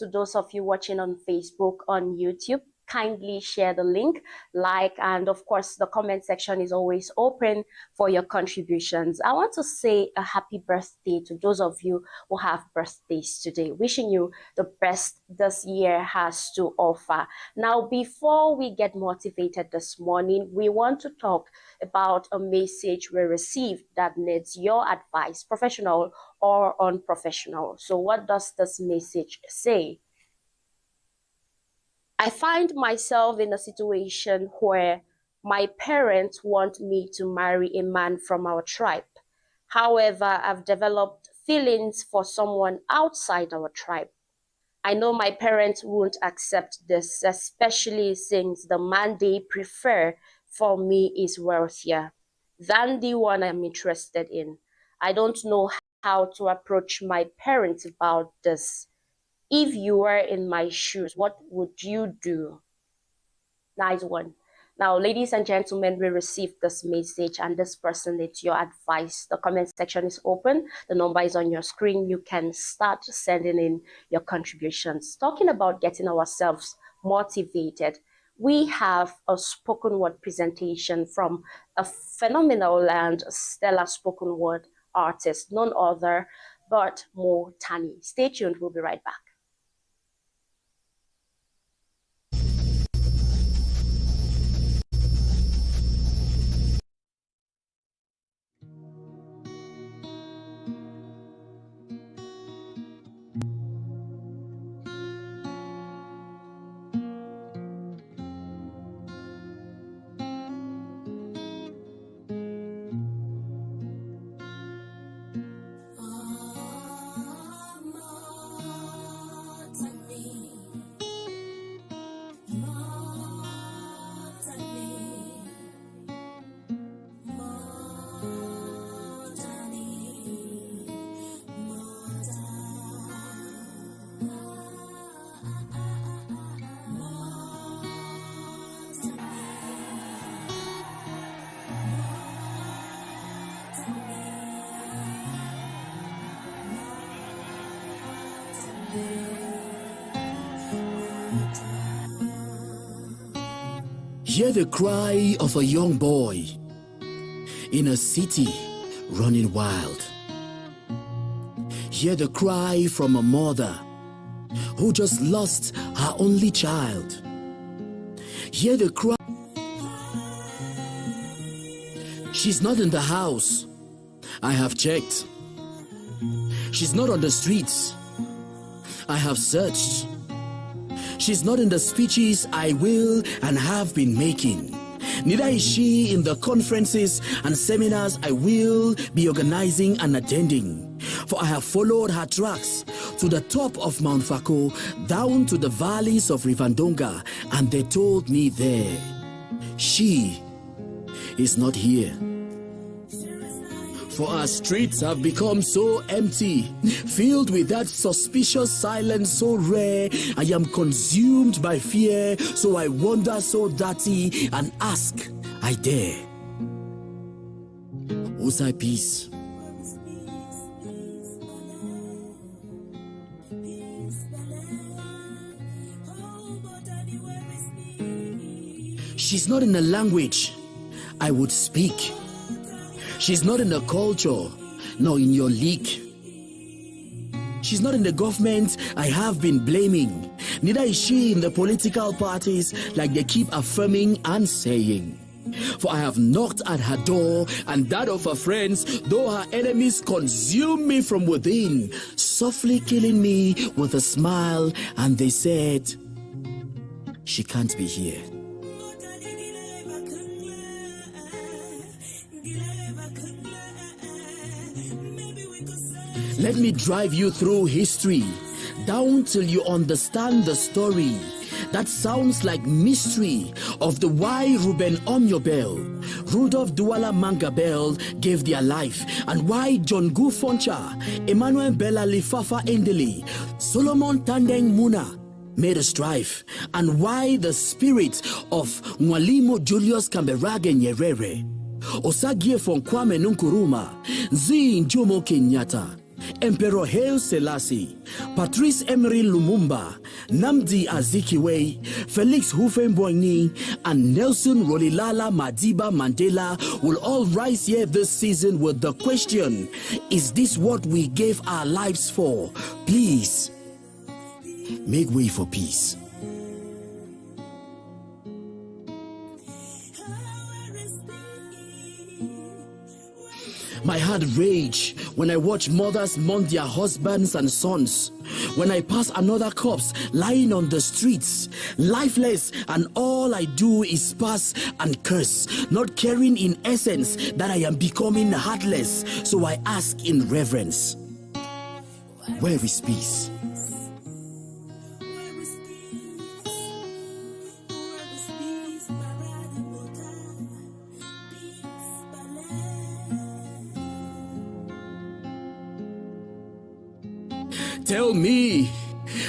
To those of you watching on Facebook, on YouTube, kindly share the link, like, and of course, the comment section is always open for your contributions. I want to say a happy birthday to those of you who have birthdays today. Wishing you the best this year has to offer. Now, before we get motivated this morning, we want to talk about a message we received that needs your advice, professional or unprofessional. So what does this message say? I find myself in a situation where my parents want me to marry a man from our tribe. However, I've developed feelings for someone outside our tribe. I know my parents won't accept this, especially since the man they prefer for me is wealthier than the one I'm interested in. I don't know how to approach my parents about this. If you were in my shoes, what would you do? Nice one. Now, ladies and gentlemen, we received this message and this person needs your advice. The comment section is open. The number is on your screen. You can start sending in your contributions. Talking about getting ourselves motivated, we have a spoken word presentation from a phenomenal and stellar spoken word artist, none other but Mo Tani. Stay tuned. We'll be right back. Hear the cry of a young boy in a city running wild. Hear the cry from a mother who just lost her only child. Hear the cry. She's not in the house. I have checked. She's not on the streets. I have searched. She's not in the speeches I will and have been making. Neither is she in the conferences and seminars I will be organizing and attending. For I have followed her tracks to the top of Mount Fako, down to the valleys of Rivandonga, and they told me there, she is not here. For our streets have become so empty, filled with that suspicious silence so rare. I am consumed by fear, so I wander so dirty and ask, I dare, was I peace? She's not in a language I would speak. She's not in the culture, nor in your league. She's not in the government I have been blaming. Neither is she in the political parties like they keep affirming and saying. For I have knocked at her door and that of her friends, though her enemies consume me from within, softly killing me with a smile, and they said, she can't be here. Let me drive you through history, down till you understand the story. That sounds like mystery of the why Ruben Omyobel, Rudolph Douala Mangabel gave their life, and why John Gu Foncha, Emmanuel Bella Lifafa Endeli, Solomon Tandeng Muna made a strife, and why the spirit of Mwalimu Julius Kambarage Nyerere, Osagie von Kwame Nkrumah, Nzi Jomo Kenyatta, Emperor Haile Selassie, Patrice Emery Lumumba, Nnamdi Azikiwe, Felix Houphouët-Boigny, and Nelson Rolihlahla Madiba Mandela will all rise here this season with the question, is this what we gave our lives for? Please, make way for peace. My heart rage when I watch mothers mourn their husbands and sons. When I pass another corpse lying on the streets, lifeless, and all I do is pass and curse, not caring in essence that I am becoming heartless. So I ask in reverence, where is peace? Tell me,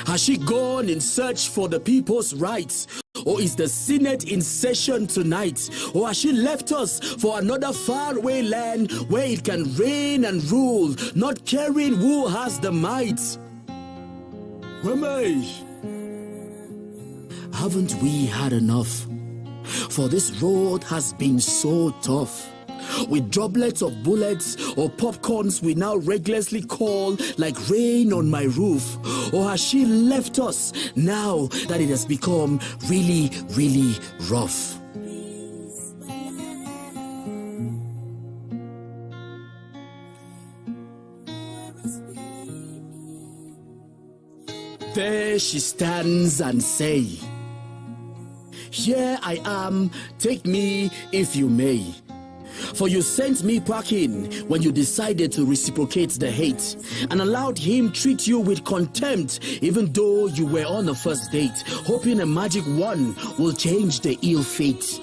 has she gone in search for the people's rights? Or is the Senate in session tonight? Or has she left us for another faraway land where it can reign and rule, not caring who has the might? Wamai, haven't we had enough? For this road has been so tough. With droplets of bullets or popcorns we now recklessly call like rain on my roof. Or has she left us now that it has become really, really rough? There she stands and say, here I am, take me if you may. For you sent me packing when you decided to reciprocate the hate and allowed him treat you with contempt even though you were on the first date, hoping a magic wand will change the ill fate.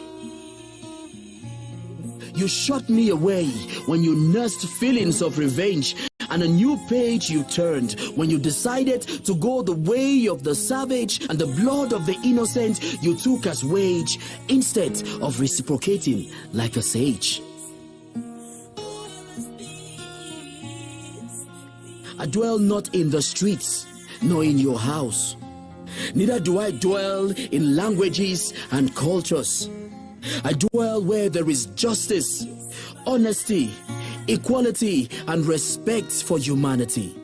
You shut me away when you nursed feelings of revenge, and a new page you turned when you decided to go the way of the savage, and the blood of the innocent you took as wage instead of reciprocating like a sage. I dwell not in the streets, nor in your house. Neither do I dwell in languages and cultures. I dwell where there is justice, honesty, equality, and respect for humanity.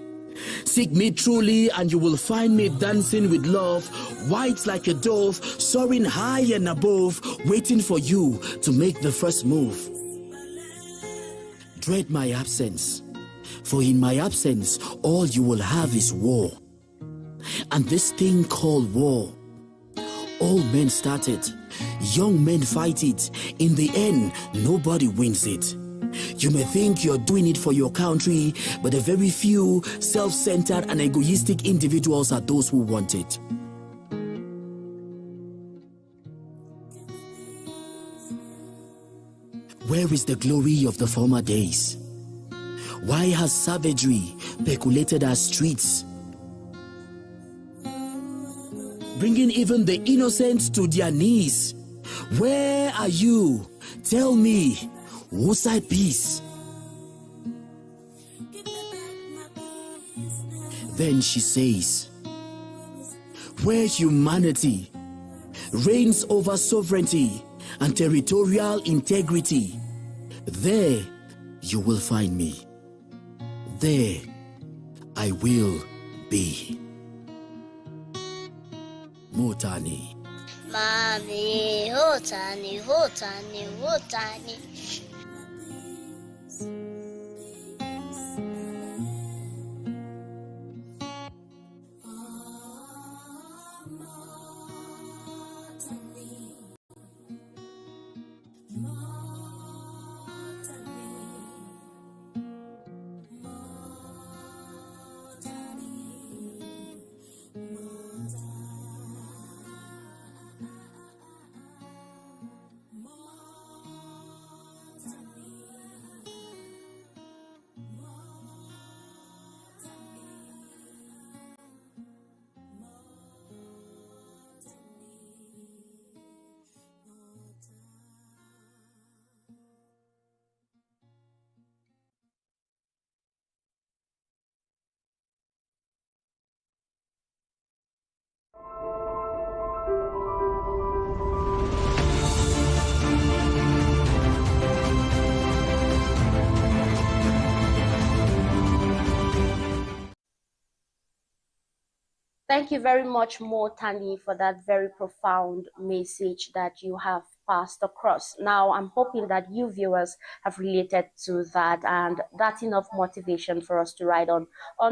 Seek me truly and you will find me dancing with love, white like a dove, soaring high and above, waiting for you to make the first move. Dread my absence, for in my absence all you will have is war. And this thing called war, all men start it, young men fight it. In the end, nobody wins it. You may think you're doing it for your country, but a very few self-centered and egoistic individuals are those who want it. Where is the glory of the former days? Why has savagery percolated our streets, bringing even the innocent to their knees? Where are you? Tell me, whose side peace? Then she says, where humanity reigns over sovereignty and territorial integrity, there you will find me. There I will be. Motani. Mami, hotani, hotani, hotani. Thank you very much, Mo Tani, for that very profound message that you have passed across. Now, I'm hoping that you viewers have related to that, and that's enough motivation for us to ride on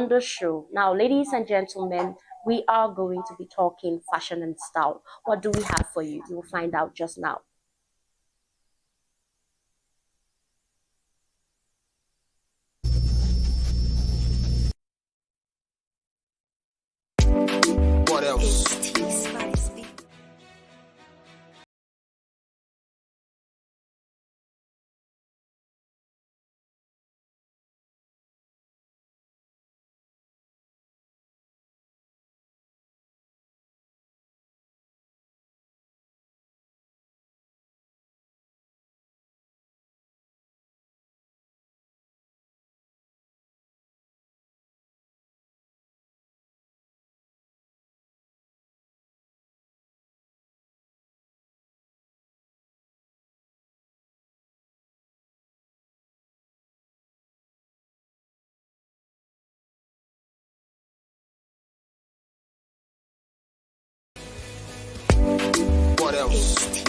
the show. Now, ladies and gentlemen, we are going to be talking fashion and style. What do we have for you? You will find out just now. What else? What else?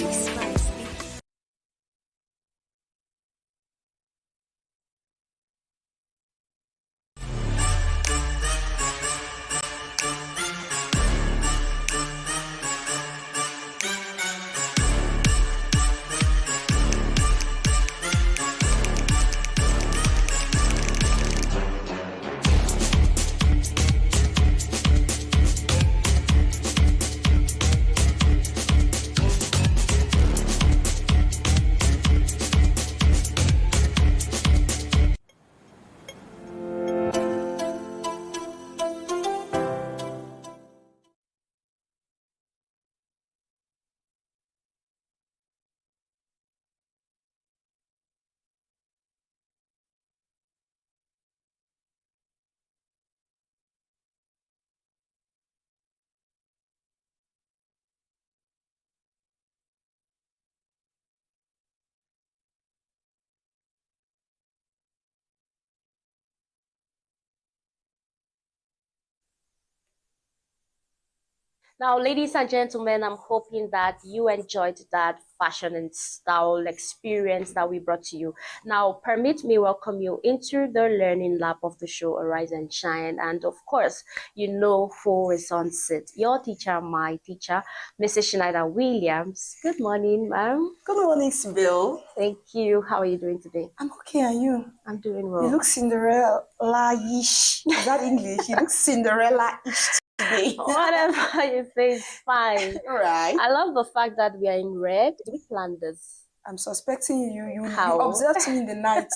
Now, ladies and gentlemen, I'm hoping that you enjoyed that fashion and style experience that we brought to you. Now, permit me welcome you into the learning lab of the show, Arise and Shine. And of course, you know who is on set. Your teacher, my teacher, Mrs. Schneider Williams. Good morning, ma'am. Good morning, Sybil. Thank you. How are you doing today? I'm okay, and you? I'm doing well. You look Cinderella-ish. Is that English? You look Cinderella-ish today. Whatever you say is fine. Right. I love the fact that we are in red. Did we plan this? I'm suspecting you How? observed me in the night.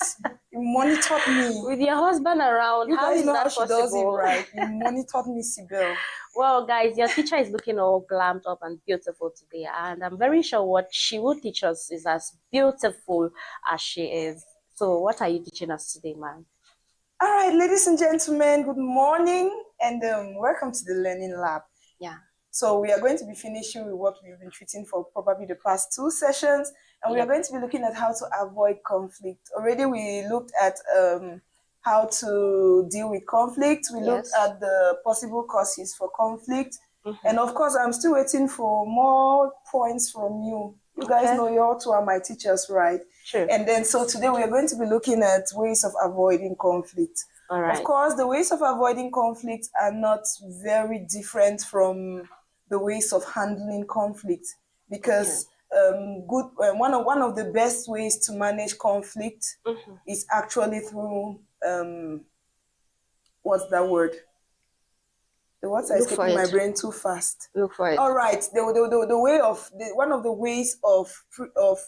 You monitored me. With your husband around, You how guys is know that how she possible? does it, right? You monitored me, Sybil. Well, guys, your teacher is looking all glammed up and beautiful today, and I'm very sure what she will teach us is as beautiful as she is. So, what are you teaching us today, ma'am? All right, ladies and gentlemen, good morning, and welcome to the Learning Lab. Yeah. So we are going to be finishing with what we've been treating for probably the past 2 sessions, and we are going to be looking at how to avoid conflict. Already we looked at how to deal with conflict. We looked at the possible causes for conflict. And of course, I'm still waiting for more points from you. You guys know you all two are my teachers, right? Sure. And then so today we are going to be looking at ways of avoiding conflict. All right. Of course, the ways of avoiding conflict are not very different from the ways of handling conflict, because one of the best ways to manage conflict is actually through what's that word? The words are escaping my brain too fast. Look for it. All right. One of the ways of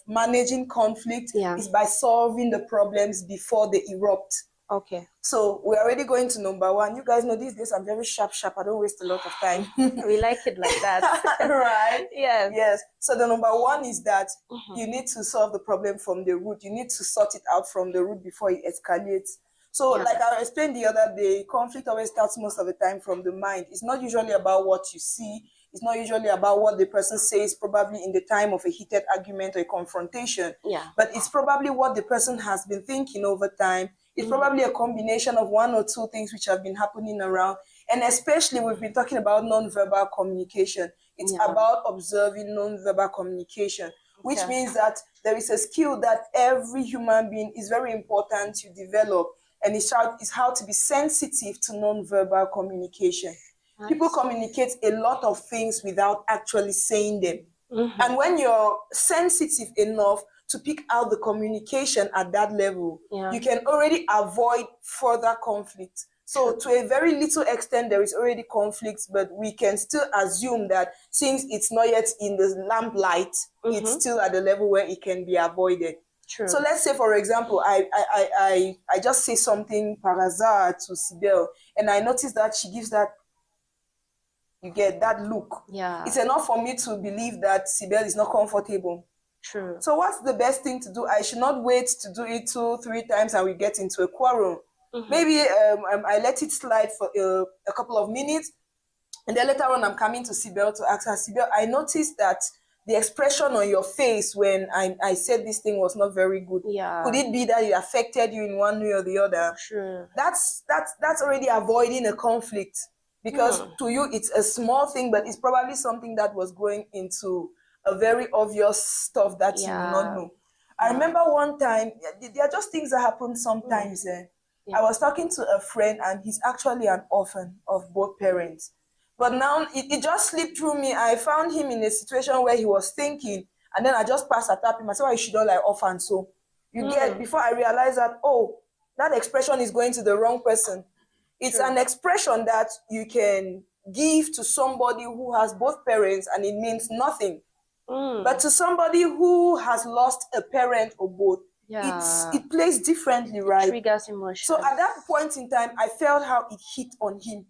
managing conflict is by solving the problems before they erupt. Okay. So we're already going to number 1. You guys know these days I'm very sharp. I don't waste a lot of time. We like it like that. Right? Yes. Yes. So the number 1 is that you need to solve the problem from the root. You need to sort it out from the root before it escalates. So like I explained the other day, conflict always starts most of the time from the mind. It's not usually about what you see. It's not usually about what the person says, probably in the time of a heated argument or a confrontation. Yeah. But it's probably what the person has been thinking over time. It's probably a combination of 1 or 2 things which have been happening around. And especially, we've been talking about non-verbal communication. It's about observing non-verbal communication, which means that there is a skill that every human being is very important to develop, and it's how to be sensitive to non-verbal communication. Nice. People communicate a lot of things without actually saying them. And when you're sensitive enough to pick out the communication at that level, you can already avoid further conflict. So to a very little extent, there is already conflict, but we can still assume that since it's not yet in the lamplight, it's still at the level where it can be avoided. True. So let's say, for example, I just say something par hasard to Sibel, and I notice that she gives that, you get that look. Yeah. It's enough for me to believe that Sibel is not comfortable. True. So what's the best thing to do? I should not wait to do it 2-3 times and we get into a quarrel. Maybe I let it slide for a couple of minutes, and then later on I'm coming to Sibel to ask her, Sibel, I noticed that the expression on your face when I said this thing was not very good. Yeah. Could it be that it affected you in one way or the other? Sure. That's already avoiding a conflict, because to you it's a small thing, but it's probably something that was going into a very obvious stuff that you will not know. I remember one time, there are just things that happen sometimes. I was talking to a friend, and he's actually an orphan of both parents. But now it just slipped through me. I found him in a situation where he was thinking, and then I just passed a tap him. I said, "Why you should not like orphan?" So you get, before I realized that, oh, that expression is going to the wrong person. It's an expression that you can give to somebody who has both parents, and it means nothing. But to somebody who has lost a parent or both, it plays differently, right? It triggers emotions. So at that point in time, I felt how it hit on him.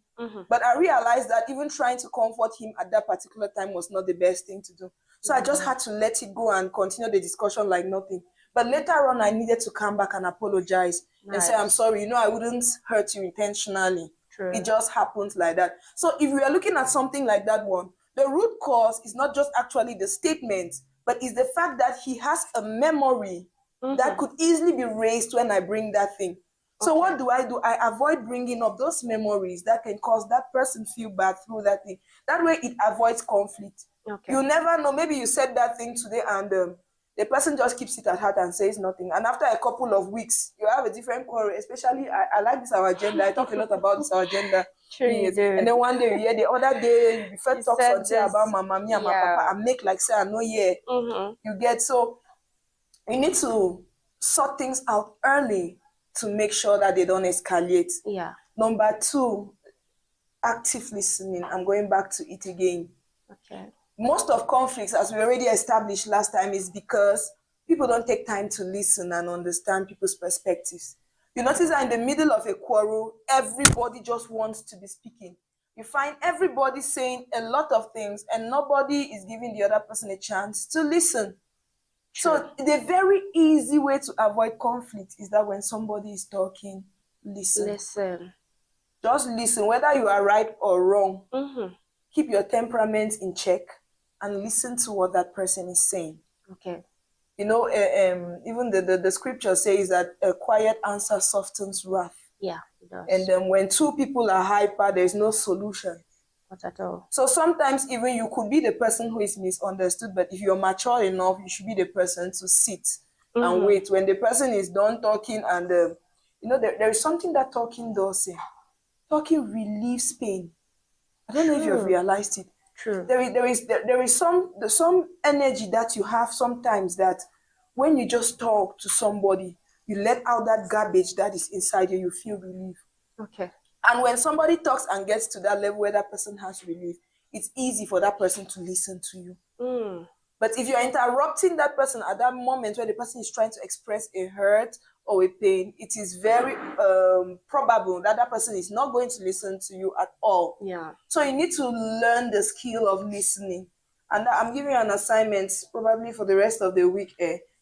But I realized that even trying to comfort him at that particular time was not the best thing to do. So I just had to let it go and continue the discussion like nothing. But later on, I needed to come back and apologize and say, I'm sorry, I wouldn't hurt you intentionally. True. It just happened like that. So if we are looking at something like that one, the root cause is not just actually the statement, but is the fact that he has a memory that could easily be raised when I bring that thing. So what do? I avoid bringing up those memories that can cause that person feel bad through that thing. That way it avoids conflict. You never know. Maybe you said that thing today and the person just keeps it at heart and says nothing. And after a couple of weeks, you have a different quarrel. Especially, I like this our agenda. I talk a lot about this our agenda. Sure you do. And then one day you hear, the other day you first talk something about my mommy and my papa and make like say I know you get. So you need to sort things out early to make sure that they don't escalate. Number 2, active listening. I'm going back to it again. Most of conflicts, as we already established last time, is because people don't take time to listen and understand people's perspectives. You notice that in the middle of a quarrel, everybody just wants to be speaking. You find everybody saying a lot of things and nobody is giving the other person a chance to listen. So the very easy way to avoid conflict is that when somebody is talking, listen. Just listen, whether you are right or wrong. Keep your temperament in check and listen to what that person is saying. Even the scripture says that a quiet answer softens wrath. It does. And then when 2 people are hyper, there's no solution. Not at all. So sometimes even you could be the person who is misunderstood, but if you're mature enough, you should be the person to sit and wait. When the person is done talking and, there is something that talking does say. Talking relieves pain. I don't know if you've realized it. True. There is some energy that you have sometimes that when you just talk to somebody, you let out that garbage that is inside you, you feel relief. And when somebody talks and gets to that level where that person has relief, it's easy for that person to listen to you. But if you're interrupting that person at that moment where the person is trying to express a hurt or a pain, it is very probable that that person is not going to listen to you at all. So you need to learn the skill of listening. And I'm giving you an assignment probably for the rest of the week.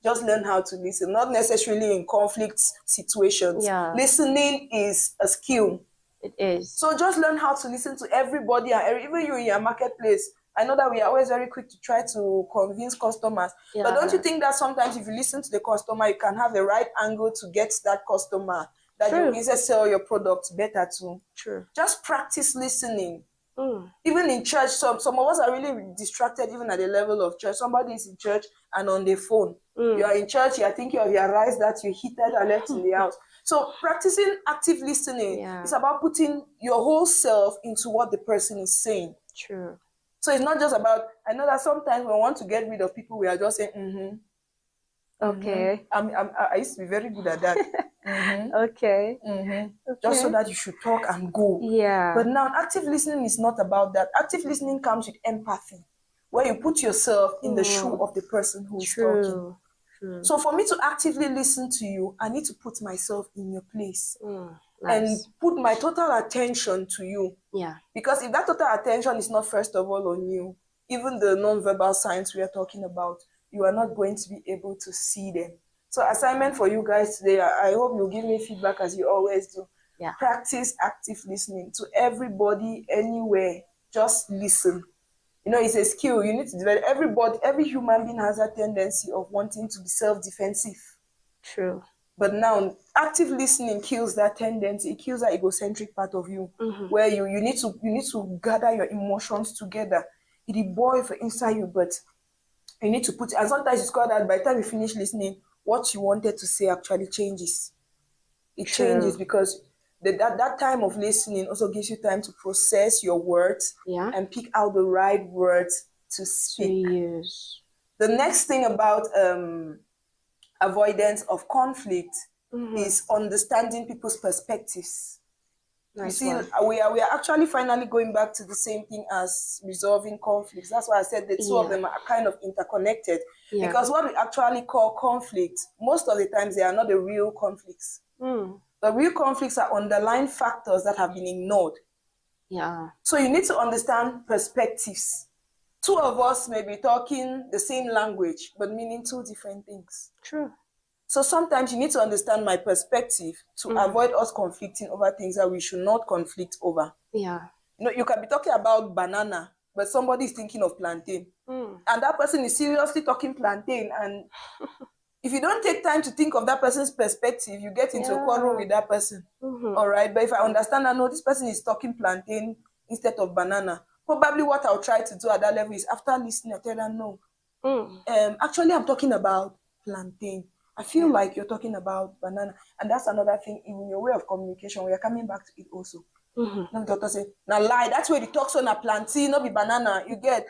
Just learn how to listen, not necessarily in conflict situations. Listening is a skill. It is. So just learn how to listen to everybody, and even you in your marketplace. I know that we are always very quick to try to convince customers. But don't you think that sometimes if you listen to the customer, you can have the right angle to get that customer that True. you instead sell your products better too. True. Just practice listening. Mm. Even in church, some of us are really distracted even at the level of church. Somebody is in church and on the phone. You are in church, you are thinking of your rice that you heated and left in the house. So practicing active listening is about putting your whole self into what the person is saying. True. So it's not just about, I know that sometimes when we want to get rid of people, we are just saying, Okay. I used to be very good at that. Okay. Just so that you should talk and go. Yeah. But now active listening is not about that. Active listening comes with empathy, where you put yourself in the shoe of the person who is talking. True. So for me to actively listen to you, I need to put myself in your place and Nice. put my total attention to you. Yeah. Because if that total attention is not first of all on you, even the non-verbal signs we are talking about, you are not going to be able to see them. So assignment for you guys today, I hope you'll give me feedback as you always do. Yeah. Practice active listening to everybody, anywhere. Just listen. You know, it's a skill you need to develop. Every human being has a tendency of wanting to be self-defensive. True. But now, active listening kills that tendency. It kills that egocentric part of you, where you need to gather your emotions together. It boils for inside you, but you need to put. And sometimes it's called that by the time you finish listening, what you wanted to say actually changes. It changes because that time of listening also gives you time to process your words and pick out the right words to speak. The next thing about avoidance of conflict is understanding people's perspectives. Nice. You see, we are actually finally going back to the same thing as resolving conflicts. That's why I said the two of them are kind of interconnected. Because what we actually call conflict, most of the times they are not the real conflicts. The real conflicts are underlying factors that have been ignored. Yeah. So you need to understand perspectives. Two of us may be talking the same language, but meaning two different things. True. So sometimes you need to understand my perspective to avoid us conflicting over things that we should not conflict over. Yeah. You know, you can be talking about banana, but somebody is thinking of plantain. And that person is seriously talking plantain. And if you don't take time to think of that person's perspective, you get into a quarrel with that person. All right. But if I understand that, no, this person is talking plantain instead of banana, probably what I'll try to do at that level is after listening, I tell them, no. Actually, I'm talking about plantain. I feel like you're talking about banana. And that's another thing in your way of communication. We are coming back to it also. Now the doctor say, now lie, that's where the talks on a plantain, not be banana. You get?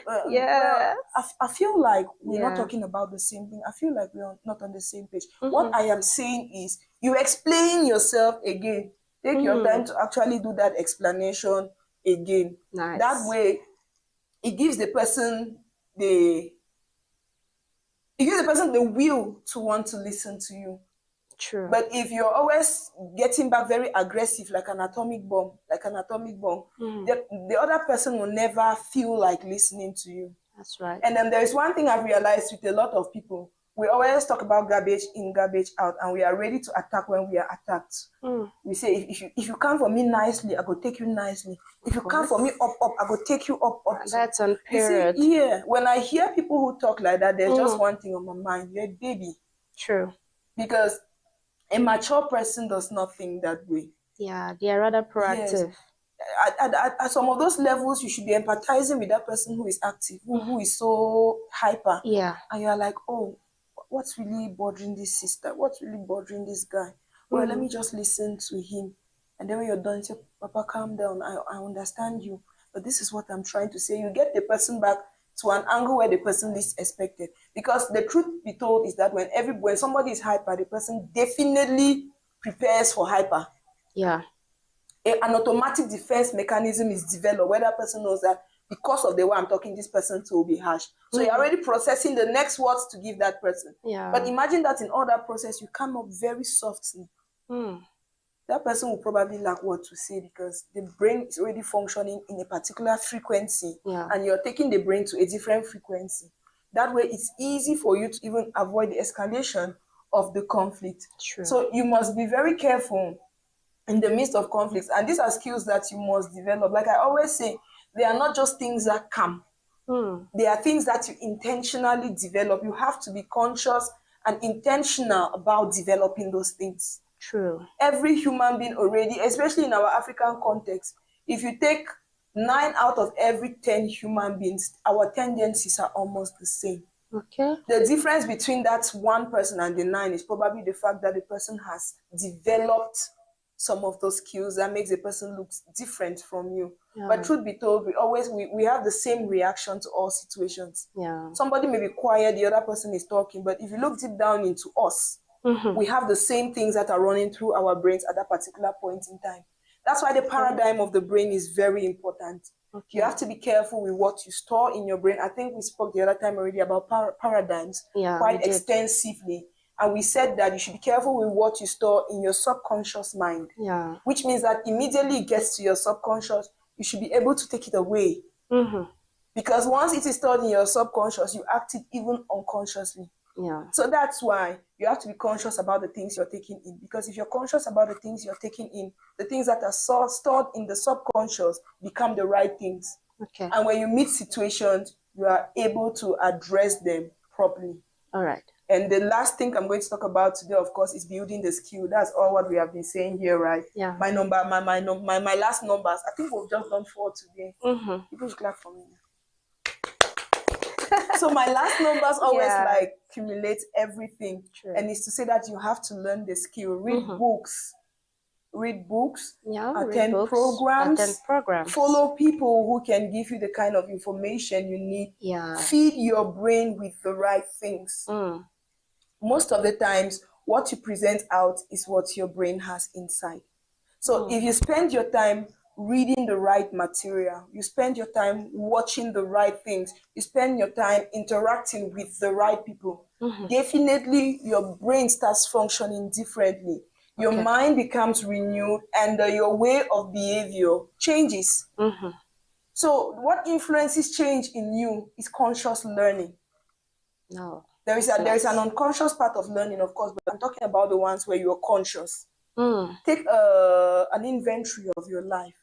Well, I feel like we're not talking about the same thing. I feel like we're not on the same page. What I am saying is, you explain yourself again. Take your time to actually do that explanation again. Nice. That way, it gives the person the will to want to listen to you. True. But if you're always getting back very aggressive, like an atomic bomb, the other person will never feel like listening to you. That's right. And then there's one thing I've realized with a lot of people. We always talk about garbage in, garbage out, and we are ready to attack when we are attacked. We say, if you come for me nicely, I go take you nicely. If you come for me up, I go take you up. That's on period. You see, when I hear people who talk like that, there's just one thing on my mind. You're a baby. True. Because a mature person does not think that way. Yeah, they are rather proactive. Yes. At some of those levels, you should be empathizing with that person who is active, who is so hyper. Yeah. And you're like, oh, what's really bothering this sister? What's really bothering this guy? Well, let me just listen to him. And then when you're done, say, Papa, calm down. I understand you. But this is what I'm trying to say. You get the person back to an angle where the person least expected. Because the truth be told is that when somebody is hyper, the person definitely prepares for hyper. Yeah. An automatic defense mechanism is developed where that person knows that because of the way I'm talking, this person will be harsh. So you're already processing the next words to give that person. Yeah. But imagine that in all that process, you come up very softly. That person will probably lack what to say because the brain is already functioning in a particular frequency. Yeah. And you're taking the brain to a different frequency. That way, it's easy for you to even avoid the escalation of the conflict. True. So you must be very careful in the midst of conflicts. And these are skills that you must develop. Like I always say, they are not just things that come. They are things that you intentionally develop. You have to be conscious and intentional about developing those things. True. Every human being already, especially in our African context, if you take 9 out of every 10 human beings, our tendencies are almost the same. Okay. The difference between that one person and the 9 is probably the fact that the person has developed some of those skills that makes the person look different from you. Yeah. But truth be told, we have the same reaction to all situations. Yeah. Somebody may be quiet, the other person is talking, but if you look deep down into us, we have the same things that are running through our brains at that particular point in time. That's why the paradigm of the brain is very important. Okay. You have to be careful with what you store in your brain. I think we spoke the other time already about paradigms quite extensively. And we said that you should be careful with what you store in your subconscious mind. Yeah. Which means that immediately it gets to your subconscious, you should be able to take it away. Because once it is stored in your subconscious, you act it even unconsciously. Yeah. So that's why you have to be conscious about the things you're taking in. Because if you're conscious about the things you're taking in, the things that are stored in the subconscious become the right things. Okay. And when you meet situations, you are able to address them properly. All right. And the last thing I'm going to talk about today, of course, is building the skill. That's all what we have been saying here, right? Yeah. My last numbers. I think we've just done 4 today. People should clap for me. So my last numbers always accumulate everything. True. And it's to say that you have to learn the skill. Read books. Attend programs, follow people who can give you the kind of information you need. Yeah. Feed your brain with the right things. Most of the times, what you present out is what your brain has inside. So if you spend your time reading the right material, you spend your time watching the right things, you spend your time interacting with the right people, definitely your brain starts functioning differently. Your mind becomes renewed and your way of behavior changes. So what influences change in you is conscious learning. No. There is an unconscious part of learning, of course, but I'm talking about the ones where you're conscious. Take an inventory of your life.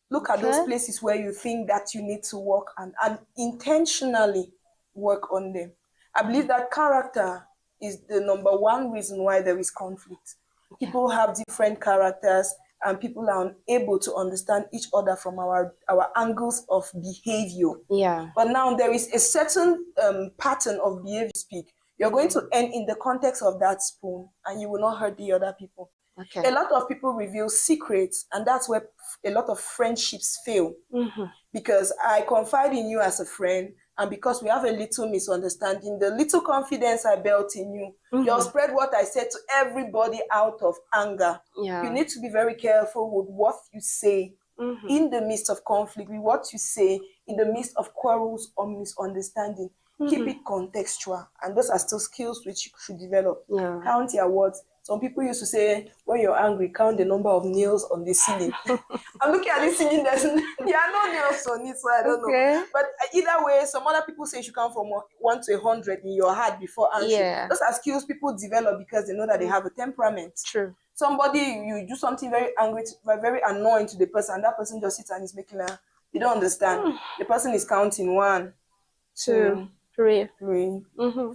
Look at those places where you think that you need to work and intentionally work on them. I believe that character is the number one reason why there is conflict. People have different characters and people are unable to understand each other from our angles of behavior. Yeah. But now there is a certain pattern of behavior speak. You're going to end in the context of that spoon and you will not hurt the other people. Okay. A lot of people reveal secrets and that's where a lot of friendships fail. Because I confide in you as a friend and because we have a little misunderstanding, the little confidence I built in you, you'll spread what I said to everybody out of anger. Yeah. You need to be very careful with what you say in the midst of conflict, with what you say in the midst of quarrels or misunderstanding. Keep it contextual. And those are still skills which you should develop. Yeah. Count your words. Some people used to say, when you're angry, count the number of nails on the ceiling. I'm looking at this ceiling, there are no nails on it, so I don't know. But either way, some other people say you should count from 1 to 100 in your heart before answering. Yeah. Those are skills people develop because they know that they have a temperament. True. Somebody, you do something very angry, very annoying to the person, and that person just sits and is making you don't understand. The person is counting 1, 2, 3,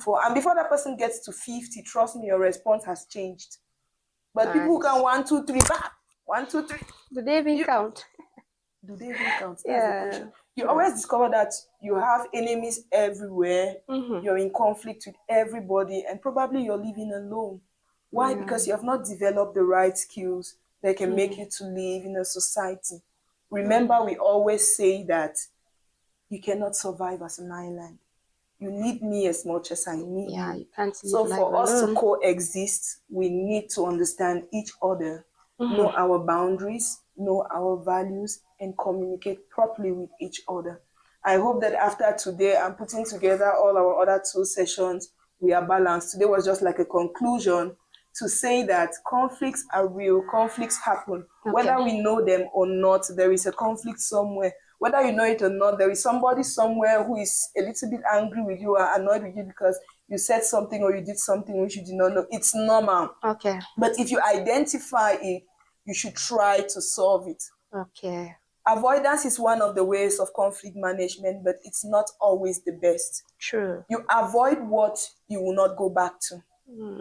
4. And before that person gets to 50, trust me, your response has changed. But people who can 1, 2, 3, 1, 2, 3. Do they even count? Do they even count? That's the question. You always discover that you have enemies everywhere. You're in conflict with everybody, and probably you're living alone. Why? Because you have not developed the right skills that can make you to live in a society. Remember, we always say that you cannot survive as an island. You need me as much as I need you. You can't live so for us to coexist, we need to understand each other, know our boundaries, know our values, and communicate properly with each other. I hope that after today, I'm putting together all our other 2 sessions, we are balanced. Today was just like a conclusion to say that conflicts are real, conflicts happen. Whether we know them or not, there is a conflict somewhere. Whether you know it or not, there is somebody somewhere who is a little bit angry with you or annoyed with you because you said something or you did something which you did not know. It's normal. Okay. But if you identify it, you should try to solve it. Okay. Avoidance is one of the ways of conflict management, but it's not always the best. True. You avoid what you will not go back to.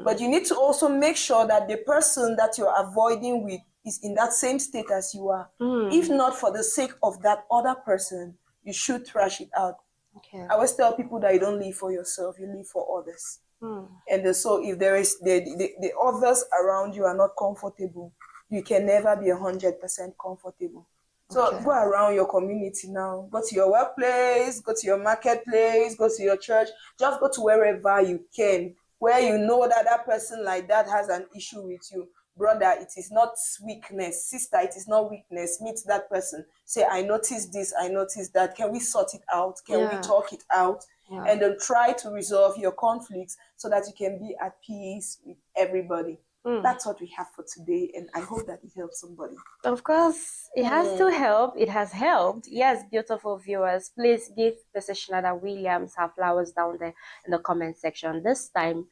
But you need to also make sure that the person that you're avoiding with is in that same state as you are. If not for the sake of that other person, you should thrash it out. Okay. I always tell people that you don't live for yourself, you live for others. And so if there is the others around you are not comfortable, you can never be 100% comfortable. So go around your community now. Go to your workplace, go to your marketplace, go to your church. Just go to wherever you can, where you know that that person like that has an issue with you. Brother, it is not weakness. Sister, it is not weakness. Meet that person. Say, I noticed this, I noticed that. Can we sort it out? Can we talk it out? And then try to resolve your conflicts so that you can be at peace with everybody. That's what we have for today, and I hope that it helps somebody. Of course, it has to help. It has helped. Yes, beautiful viewers. Please give Mrs. Shinada Williams her flowers down there in the comment section. This time,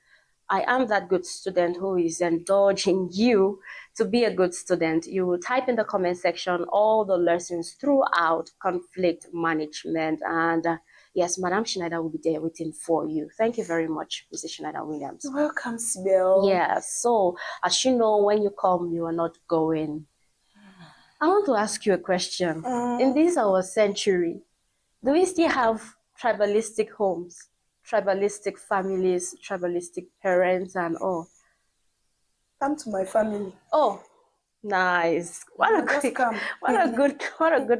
I am that good student who is indulging you to be a good student. You will type in the comment section all the lessons throughout conflict management. And yes, Madam Shinada will be there waiting for you. Thank you very much, Mrs. Shinada Williams. You're welcome, Sibel. Yeah, so as you know, when you come, you are not going. I want to ask you a question. In this our century, do we still have tribalistic homes? Tribalistic families, tribalistic parents, and all? Come to my family. Oh, nice! What a good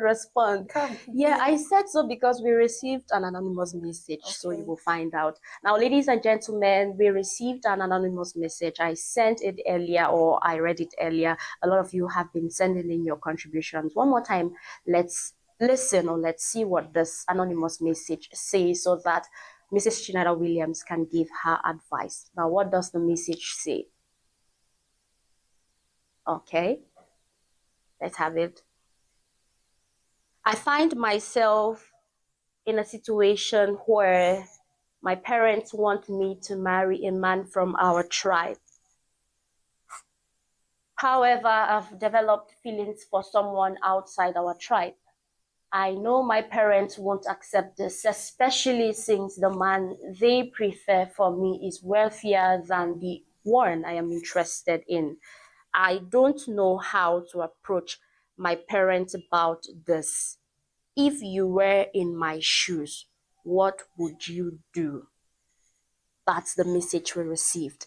response. Come. Yeah, I said so because we received an anonymous message, so you will find out. Now, ladies and gentlemen, we received an anonymous message. I sent it earlier, or I read it earlier. A lot of you have been sending in your contributions. One more time, let's listen, or let's see what this anonymous message says, so that Mrs. Shinada Williams can give her advice. Now, what does the message say? Okay, let's have it. I find myself in a situation where my parents want me to marry a man from our tribe. However, I've developed feelings for someone outside our tribe. I know my parents won't accept this, especially since the man they prefer for me is wealthier than the one I am interested in. I don't know how to approach my parents about this. If you were in my shoes, what would you do? That's the message we received.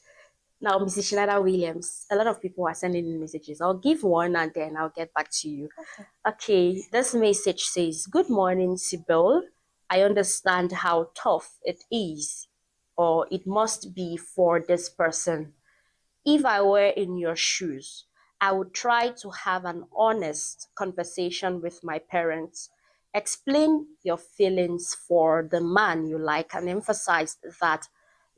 Now, Mrs. Shinada Williams, a lot of people are sending in messages. I'll give one and then I'll get back to you. Okay, this message says, "Good morning, Sybil. I understand how tough it is, or it must be for this person. If I were in your shoes, I would try to have an honest conversation with my parents. Explain your feelings for the man you like and emphasize that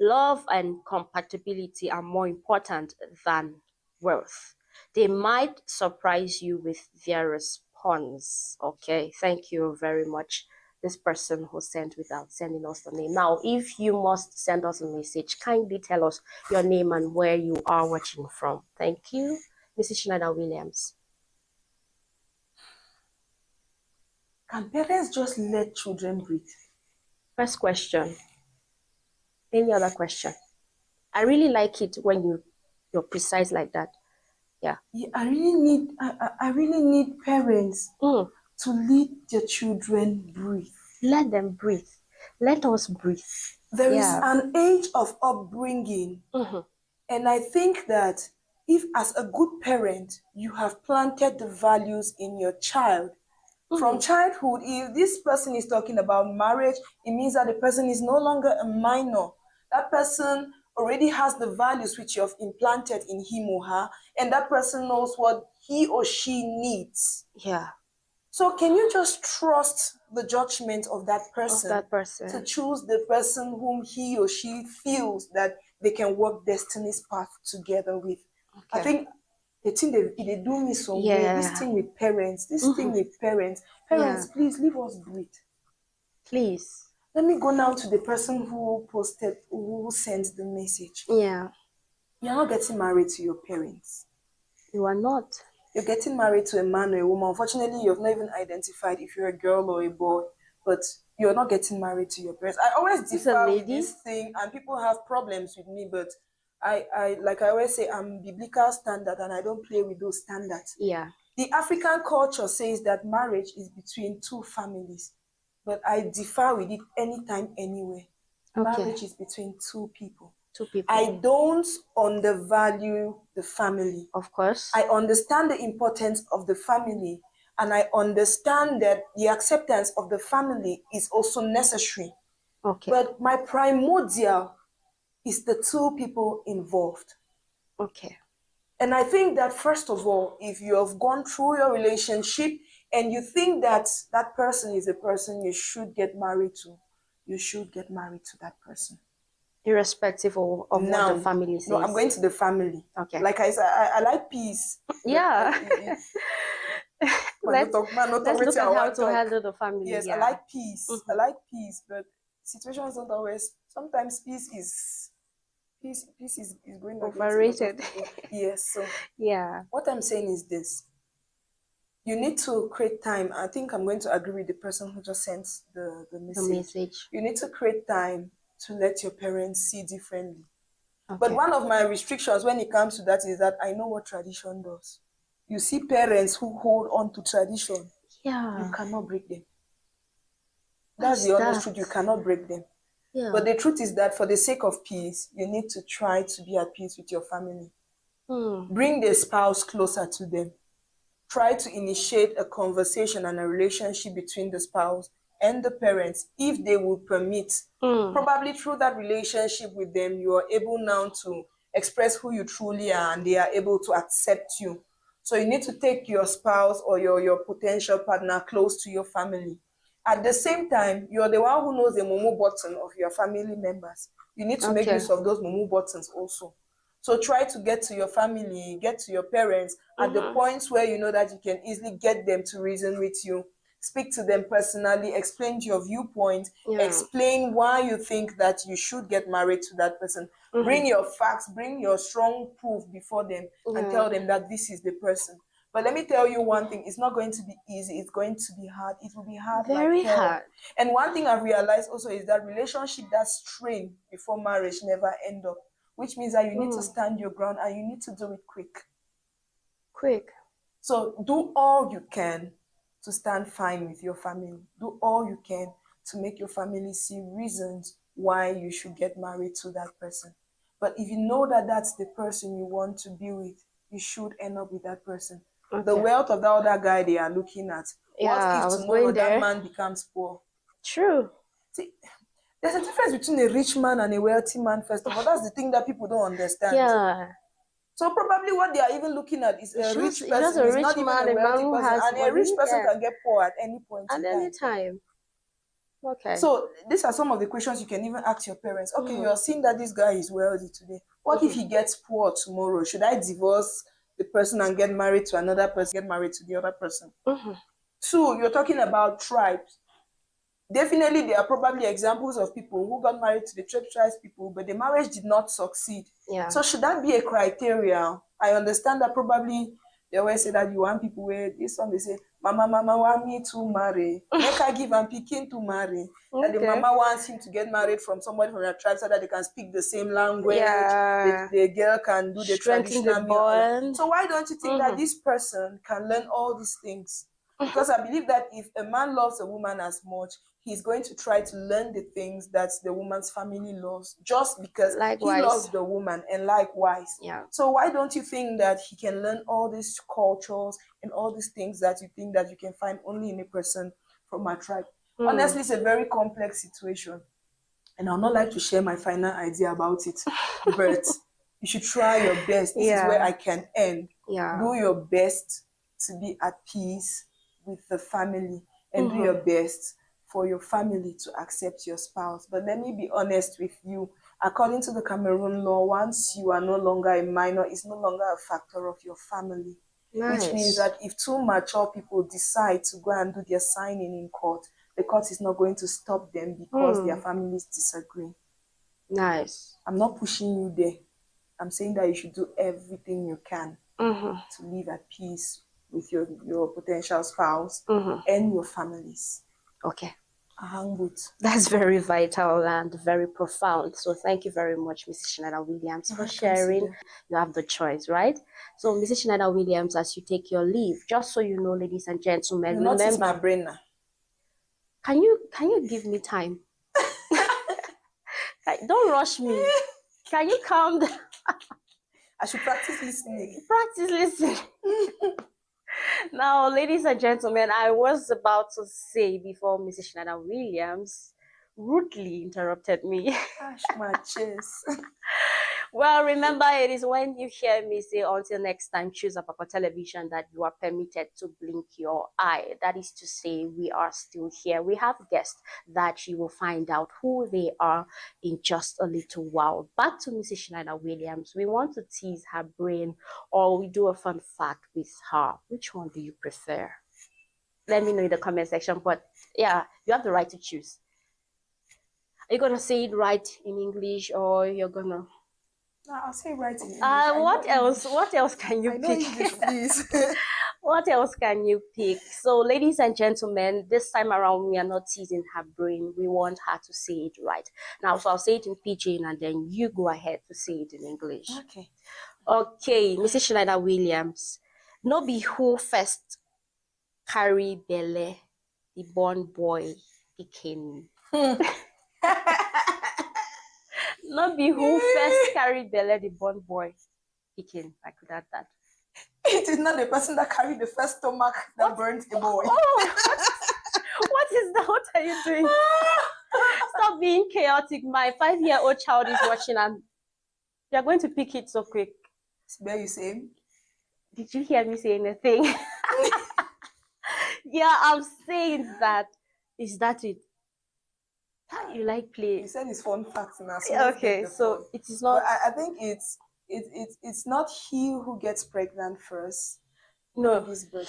love and compatibility are more important than wealth. They might surprise you with their response." Okay, thank you very much. This person who sent without sending us the name. Now, if you must send us a message, kindly tell us your name and where you are watching from. Thank you. Mrs. Shinada Williams. Can parents just let children breathe? First question. Any other question? I really like it when you're precise like that. Yeah. I really need parents to let their children breathe. Let them breathe. Let us breathe. There is an age of upbringing. And I think that if as a good parent, you have planted the values in your child, from childhood, if this person is talking about marriage, it means that the person is no longer a minor. That person already has the values which you have implanted in him or her, and that person knows what he or she needs. Yeah. So can you just trust the judgment of that person, to choose the person whom he or she feels that they can walk destiny's path together with? I think the thing they do me some way, this thing with parents, parents, please leave us breathe. Please. Let me go now to the person who sent the message. Yeah. You're not getting married to your parents. You are not. You're getting married to a man or a woman. Unfortunately, you've not even identified if you're a girl or a boy, but you're not getting married to your parents. I always differ with this thing, and people have problems with me, but I like I always say, I'm biblical standard and I don't play with those standards. Yeah. The African culture says that marriage is between two families, but I differ with it anytime, anywhere. Okay. Marriage is between two people. Two people. I don't undervalue the family. Of course. I understand the importance of the family, and I understand that the acceptance of the family is also necessary. Okay. But my primordial is the two people involved. Okay. And I think that, first of all, if you have gone through your relationship and you think that that person is a person you should get married to, you should get married to that person. Irrespective of what the family says. No, I'm going to the family. Okay. Like I said, I like peace. Yeah. Let's look at how to handle the family. Yes, yeah. I like peace. I like peace, but situations don't always. Sometimes peace is going overrated. Yes. So yeah. What I'm saying is this: you need to create time. I think I'm going to agree with the person who just sent the message. You need to create time to let your parents see differently. Okay. But one of my restrictions when it comes to that is that I know what tradition does. You see parents who hold on to tradition. Yeah. You cannot break them. That's the honest truth. You cannot break them. Yeah. But the truth is that for the sake of peace, you need to try to be at peace with your family. Bring the spouse closer to them. Try to initiate a conversation and a relationship between the spouse and the parents, if they will permit. Probably through that relationship with them, you are able now to express who you truly are, and they are able to accept you. So you need to take your spouse or your potential partner close to your family. At the same time, you're the one who knows the mumu button of your family members. You need to make use of those mumu buttons also. So try to get to your family, get to your parents at the points where you know that you can easily get them to reason with you. Speak to them personally, explain your viewpoint, explain why you think that you should get married to that person. Bring your facts, bring your strong proof before them and tell them that this is the person. But let me tell you one thing, it's not going to be easy. It's going to be hard. It will be hard. Very hard. And one thing I've realized also is that relationship that strain before marriage never end up, which means that you need to stand your ground and you need to do it quick. Quick. So do all you can to stand fine with your family. Do all you can to make your family see reasons why you should get married to that person. But if you know that that's the person you want to be with, you should end up with that person. Okay. The wealth of the other guy they are looking at. What if tomorrow that man becomes poor? True. See, there's a difference between a rich man and a wealthy man, first of all. That's the thing that people don't understand. Yeah. So probably what they are even looking at is a rich person. Just a rich not man, even a wealthy person. And a rich person can get poor at any point in time. At any time. Okay. So these are some of the questions you can even ask your parents. Okay, you're seeing that this guy is wealthy today. What if he gets poor tomorrow? Should I divorce the person and get married to another person, get married to the other person? Two, you're talking about tribes. Definitely, there are probably examples of people who got married to the tribes people, but the marriage did not succeed. Yeah. So should that be a criteria? I understand that probably they always say that you want people where this one they say, Mama want me to marry. Make her give and picking to marry. Okay. That the mama wants him to get married from somebody from their tribe so that they can speak the same language. Yeah. The girl can do the traditional bond. So why don't you think that this person can learn all these things? Because I believe that if a man loves a woman as much, he's going to try to learn the things that the woman's family loves, just because he loves the woman, and likewise. Yeah. So why don't you think that he can learn all these cultures and all these things that you think that you can find only in a person from a tribe? Honestly, it's a very complex situation, and I'd not like to share my final idea about it, but you should try your best. This is where I can end. Yeah. Do your best to be at peace with the family, and do your best for your family to accept your spouse. But let me be honest with you. According to the Cameroon law, once you are no longer a minor, it's no longer a factor of your family. Nice. Which means that if two mature people decide to go and do their signing in court, the court is not going to stop them because their families disagree. Nice. I'm not pushing you there. I'm saying that you should do everything you can to live at peace with your potential spouse and your families. Okay. A hang boot. That's very vital and very profound. So thank you very much, Mrs. Schneider Williams, for sharing. You have the choice, right? So, Mrs. Schneider Williams, as you take your leave, just so you know, ladies and gentlemen, Not is my brain now. Can you give me time? Don't rush me. Can you calm down? I should practice listening. Practice listening. Now, ladies and gentlemen, I was about to say before Mrs. Schneider Williams rudely interrupted me. Gosh, my chest. Well, remember, it is when you hear me say until next time, choose Apapa Television, that you are permitted to blink your eye. That is to say, we are still here. We have guests that you will find out who they are in just a little while. Back to Mrs. Schneider Williams. We want to tease her brain, or we do a fun fact with her. Which one do you prefer? Let me know in the comment section. But yeah, you have the right to choose. Are you going to say it right in English, or you're going to... No, I'll say right in English. What else? What else can you pick? English, please. What else can you pick? So, ladies and gentlemen, this time around we are not teasing her brain. We want her to say it right. Now, so I'll say it in Pidgin, and then you go ahead to say it in English. Okay. Okay, Mrs. Schneider Williams. No be who first carry belle, the born boy pikin. Not be who first carried belle, the born boy pikin. I could add that. It is not the person that carried the first stomach that burnt a boy. Oh, what is that? What are you doing? Stop being chaotic. My 5-year-old child is watching, and you're going to pick it so quick. Where you saying? Did you hear me say anything? Yeah, I'm saying that. Is that it? You like play? You said it's fun facts now. So okay, so it is not. But I think it's not he who gets pregnant first. No,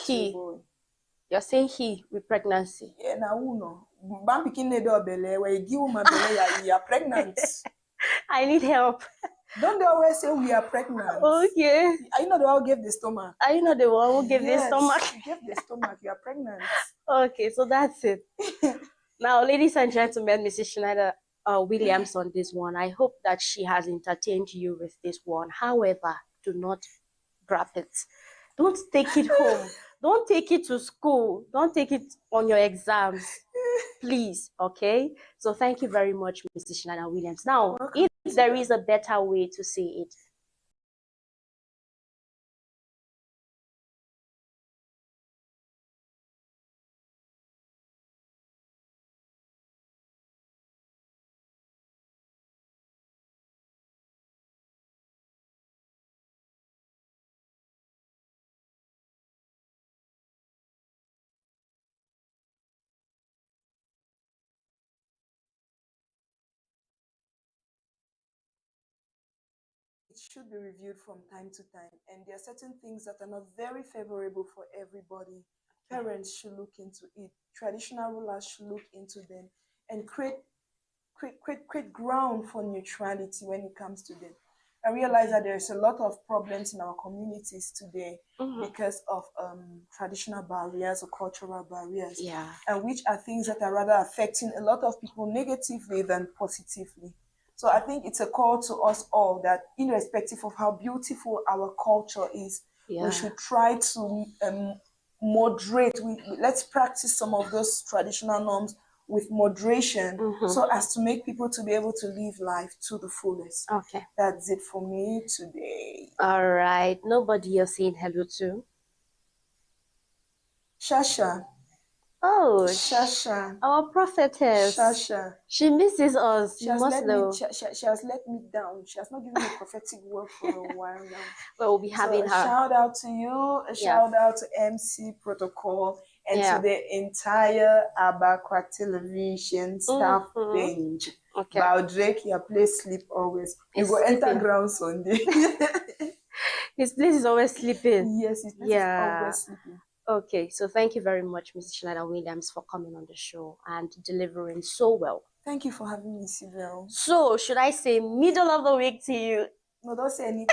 he. Boy. You're saying he with pregnancy. Yeah, now no. Bam pikin ne do belle. Where you give woman belle, you are pregnant. I need help. Don't they always say we are pregnant? Okay. Are you not the one who gave the stomach? Are you not the one who gave the stomach? You gave the stomach. You are pregnant. Okay, so that's it. Now, ladies and gentlemen, Mrs. Schneider Williams on this one. I hope that she has entertained you with this one. However, do not grab it. Don't take it home. Don't take it to school. Don't take it on your exams. Please, okay? So thank you very much, Mrs. Schneider Williams. Now, if there is a better way to say it, it should be reviewed from time to time, and there are certain things that are not very favorable for everybody. Parents should look into it. Traditional rulers should look into them and create ground for neutrality when it comes to them. I realize that there's a lot of problems in our communities today because of traditional barriers or cultural barriers, and which are things that are rather affecting a lot of people negatively than positively. So I think it's a call to us all that, irrespective of how beautiful our culture is, we should try to moderate. Let's practice some of those traditional norms with moderation, so as to make people to be able to live life to the fullest. Okay. That's it for me today. All right. Nobody you're saying hello to? Shasha. Oh, Shasha. Our prophetess. Shasha. She misses us. She has let me down. She has not given me a prophetic word for a while now. Well, we'll be having her. Shout out to you. A shout out to MC Protocol and to the entire Abaqua Television staff bench. Okay. About Drake, your place sleep always. You go enter ground Sunday. His place is always sleeping. Yes, his place is always sleeping. Okay, so thank you very much, Mrs. Schneider Williams, for coming on the show and delivering so well. Thank you for having me, Sylvia. So, should I say middle of the week to you? No, don't say anything.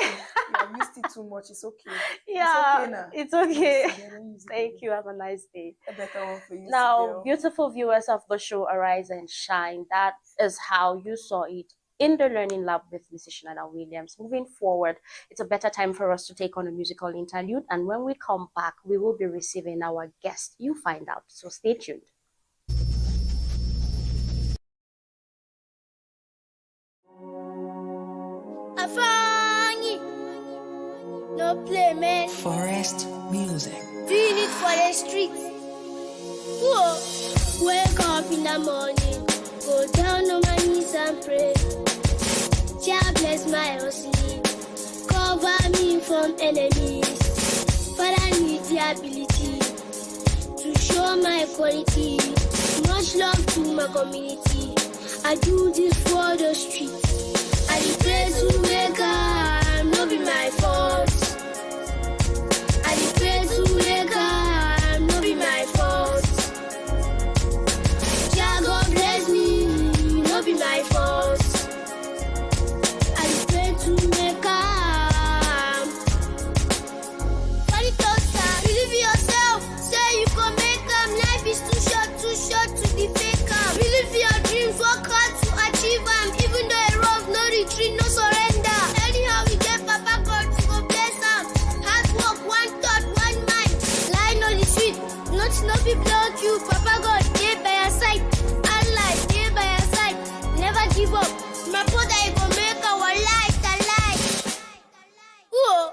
You have used it too much. It's okay. Yeah, it's okay now. it's okay. Yes, don't use it Thank again. you. Have a nice day. A better one for you. Now, Sibel. beautiful viewers of the show Arise and Shine, that is how you saw it in the Learning Lab with Mrs. Shanada Williams. Moving forward, it's a better time for us to take on a musical interlude, and when we come back, we will be receiving our guest. You find out, so stay tuned. Afangi, no play, man. Forest music. Doing it for the streets. Whoa. Wake up in the morning, go down on my knees and pray. Jah bless my hustling, cover me from enemies. But I need the ability to show my quality. Much love to my community. I do this for the streets. I pray to make her, no be my fault. I pray to make her, no be my fault. Jah God bless me, no be my fault. I pray to make her. Believe in yourself, say you can make them. Life is too short to be fake. Believe in your dreams, work hard to achieve them. Even though it rough, no retreat, no surrender. Anyhow we get Papa God to go bless them. Hard work, one thought, one mind. Lying on the street, no people block you. Papa God, stay by your side. Allah, stay by your side. Never give up. My brother, you go make our life a life. Whoa.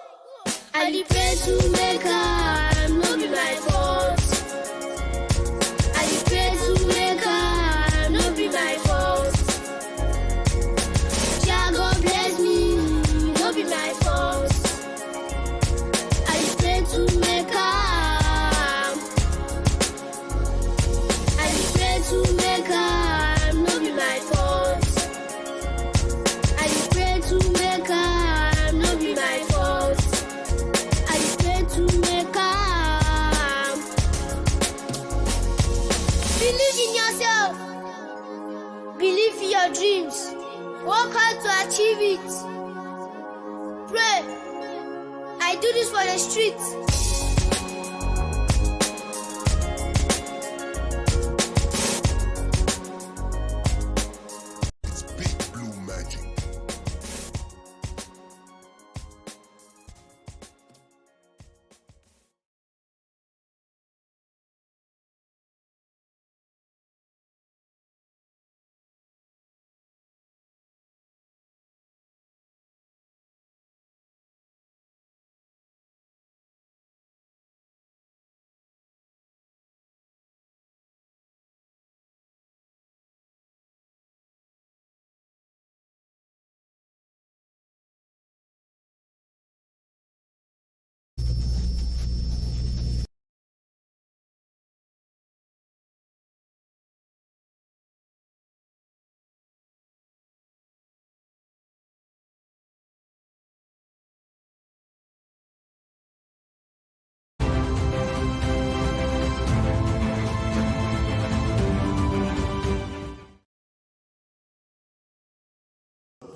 I pray to make her, no be my fault. I pray to make her, no be my fault. Jah God bless me, no be my fault. I pray to make her. I pray to make her, no be my fault. I pray to make her, no be my fault. I pray to make her. Believe in yourself. Believe in your dreams. Work hard to achieve it. Pray. I do this for the streets. It's Big Blue Magic.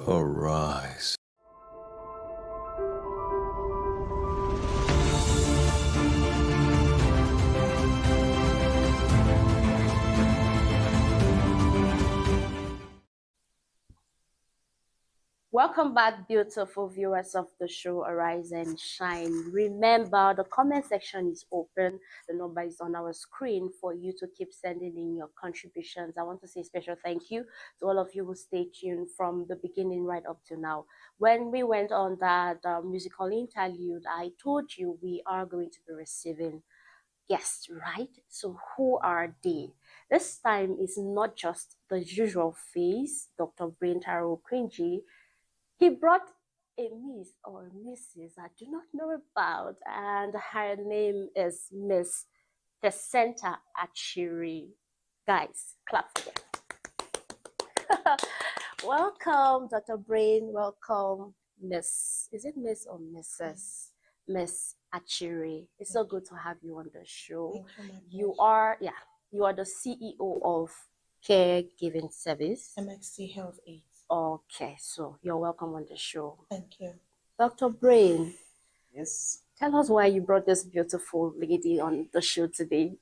Arise. Welcome back, beautiful viewers of the show Arise and Shine. Remember, the comment section is open. The number is on our screen for you to keep sending in your contributions. I want to say a special thank you to all of you who stayed tuned from the beginning right up to now. When we went on that musical interlude, I told you we are going to be receiving guests, right? So who are they? This time is not just the usual face, Dr. Brain Taro Quinji. He brought a Miss or Mrs. I do not know about, and her name is Miss Tessenta Achiri. Guys, clap for them. Welcome, Dr. Brain. Welcome, Miss. Is it Miss or Mrs.? Miss Achiri. It's so good to have you on the show. You are the CEO of Caregiving Service. MXC Health Aids. Okay, so you're welcome on the show. Thank you. Dr. Brain, Yes. tell us why you brought this beautiful lady on the show today.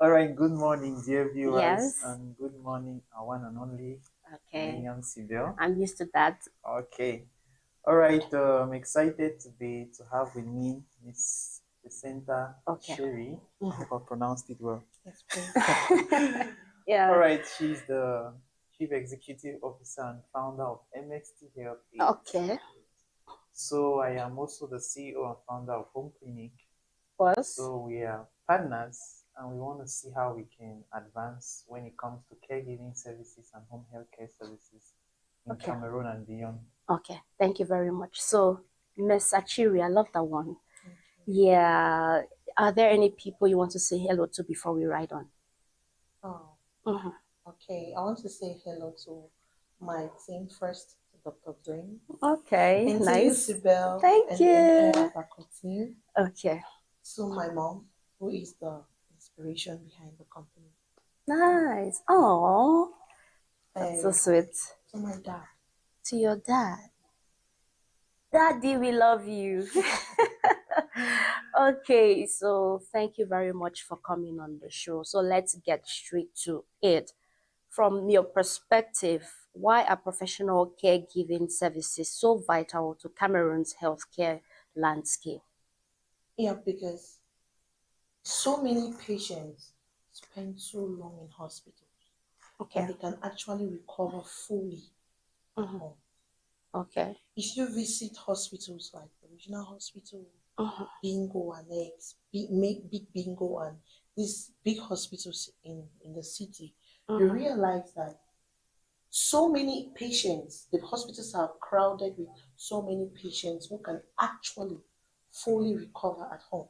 All right. Good morning, dear viewers, Yes. and good morning, our one and only Okay, Miriam Sibel. I'm used to that. Okay. All right. I'm excited to have with me Miss Jacinta Okay. Sherry. I hope I pronounced it well. Yes, please. Yeah. All right. She's the Chief Executive Officer and founder of MXT Health Aid. Okay. So I am also the CEO and founder of Home Clinic. Was So we are partners, and we want to see how we can advance when it comes to caregiving services and home health care services in Okay. Cameroon and beyond. okay. Thank you very much. So, Miss Achiri, I love that one. Yeah. Are there any people you want to say hello to before we ride on? Oh, Mhm. okay. I want to say hello to my team first, to Dr. Brain, Okay. and Nice. to you, Sibel, Thank and the you. entire Bako team, Okay. to my mom, who is the inspiration behind the company, Nice. Oh, that's so and sweet. to my dad. To your dad. Daddy, we love you. Okay, so thank you very much for coming on the show. So let's get straight to it. From your perspective, why are professional caregiving services so vital to Cameroon's healthcare landscape? Yeah, because so many patients spend so long in hospitals Okay. that they can actually recover fully at home. Okay. If you visit hospitals like the regional hospital, Mhm. Bingo and X, big Bingo and these big hospitals in the city, you Mhm. realize that so many patients, the hospitals are crowded with so many patients who can actually fully recover at home.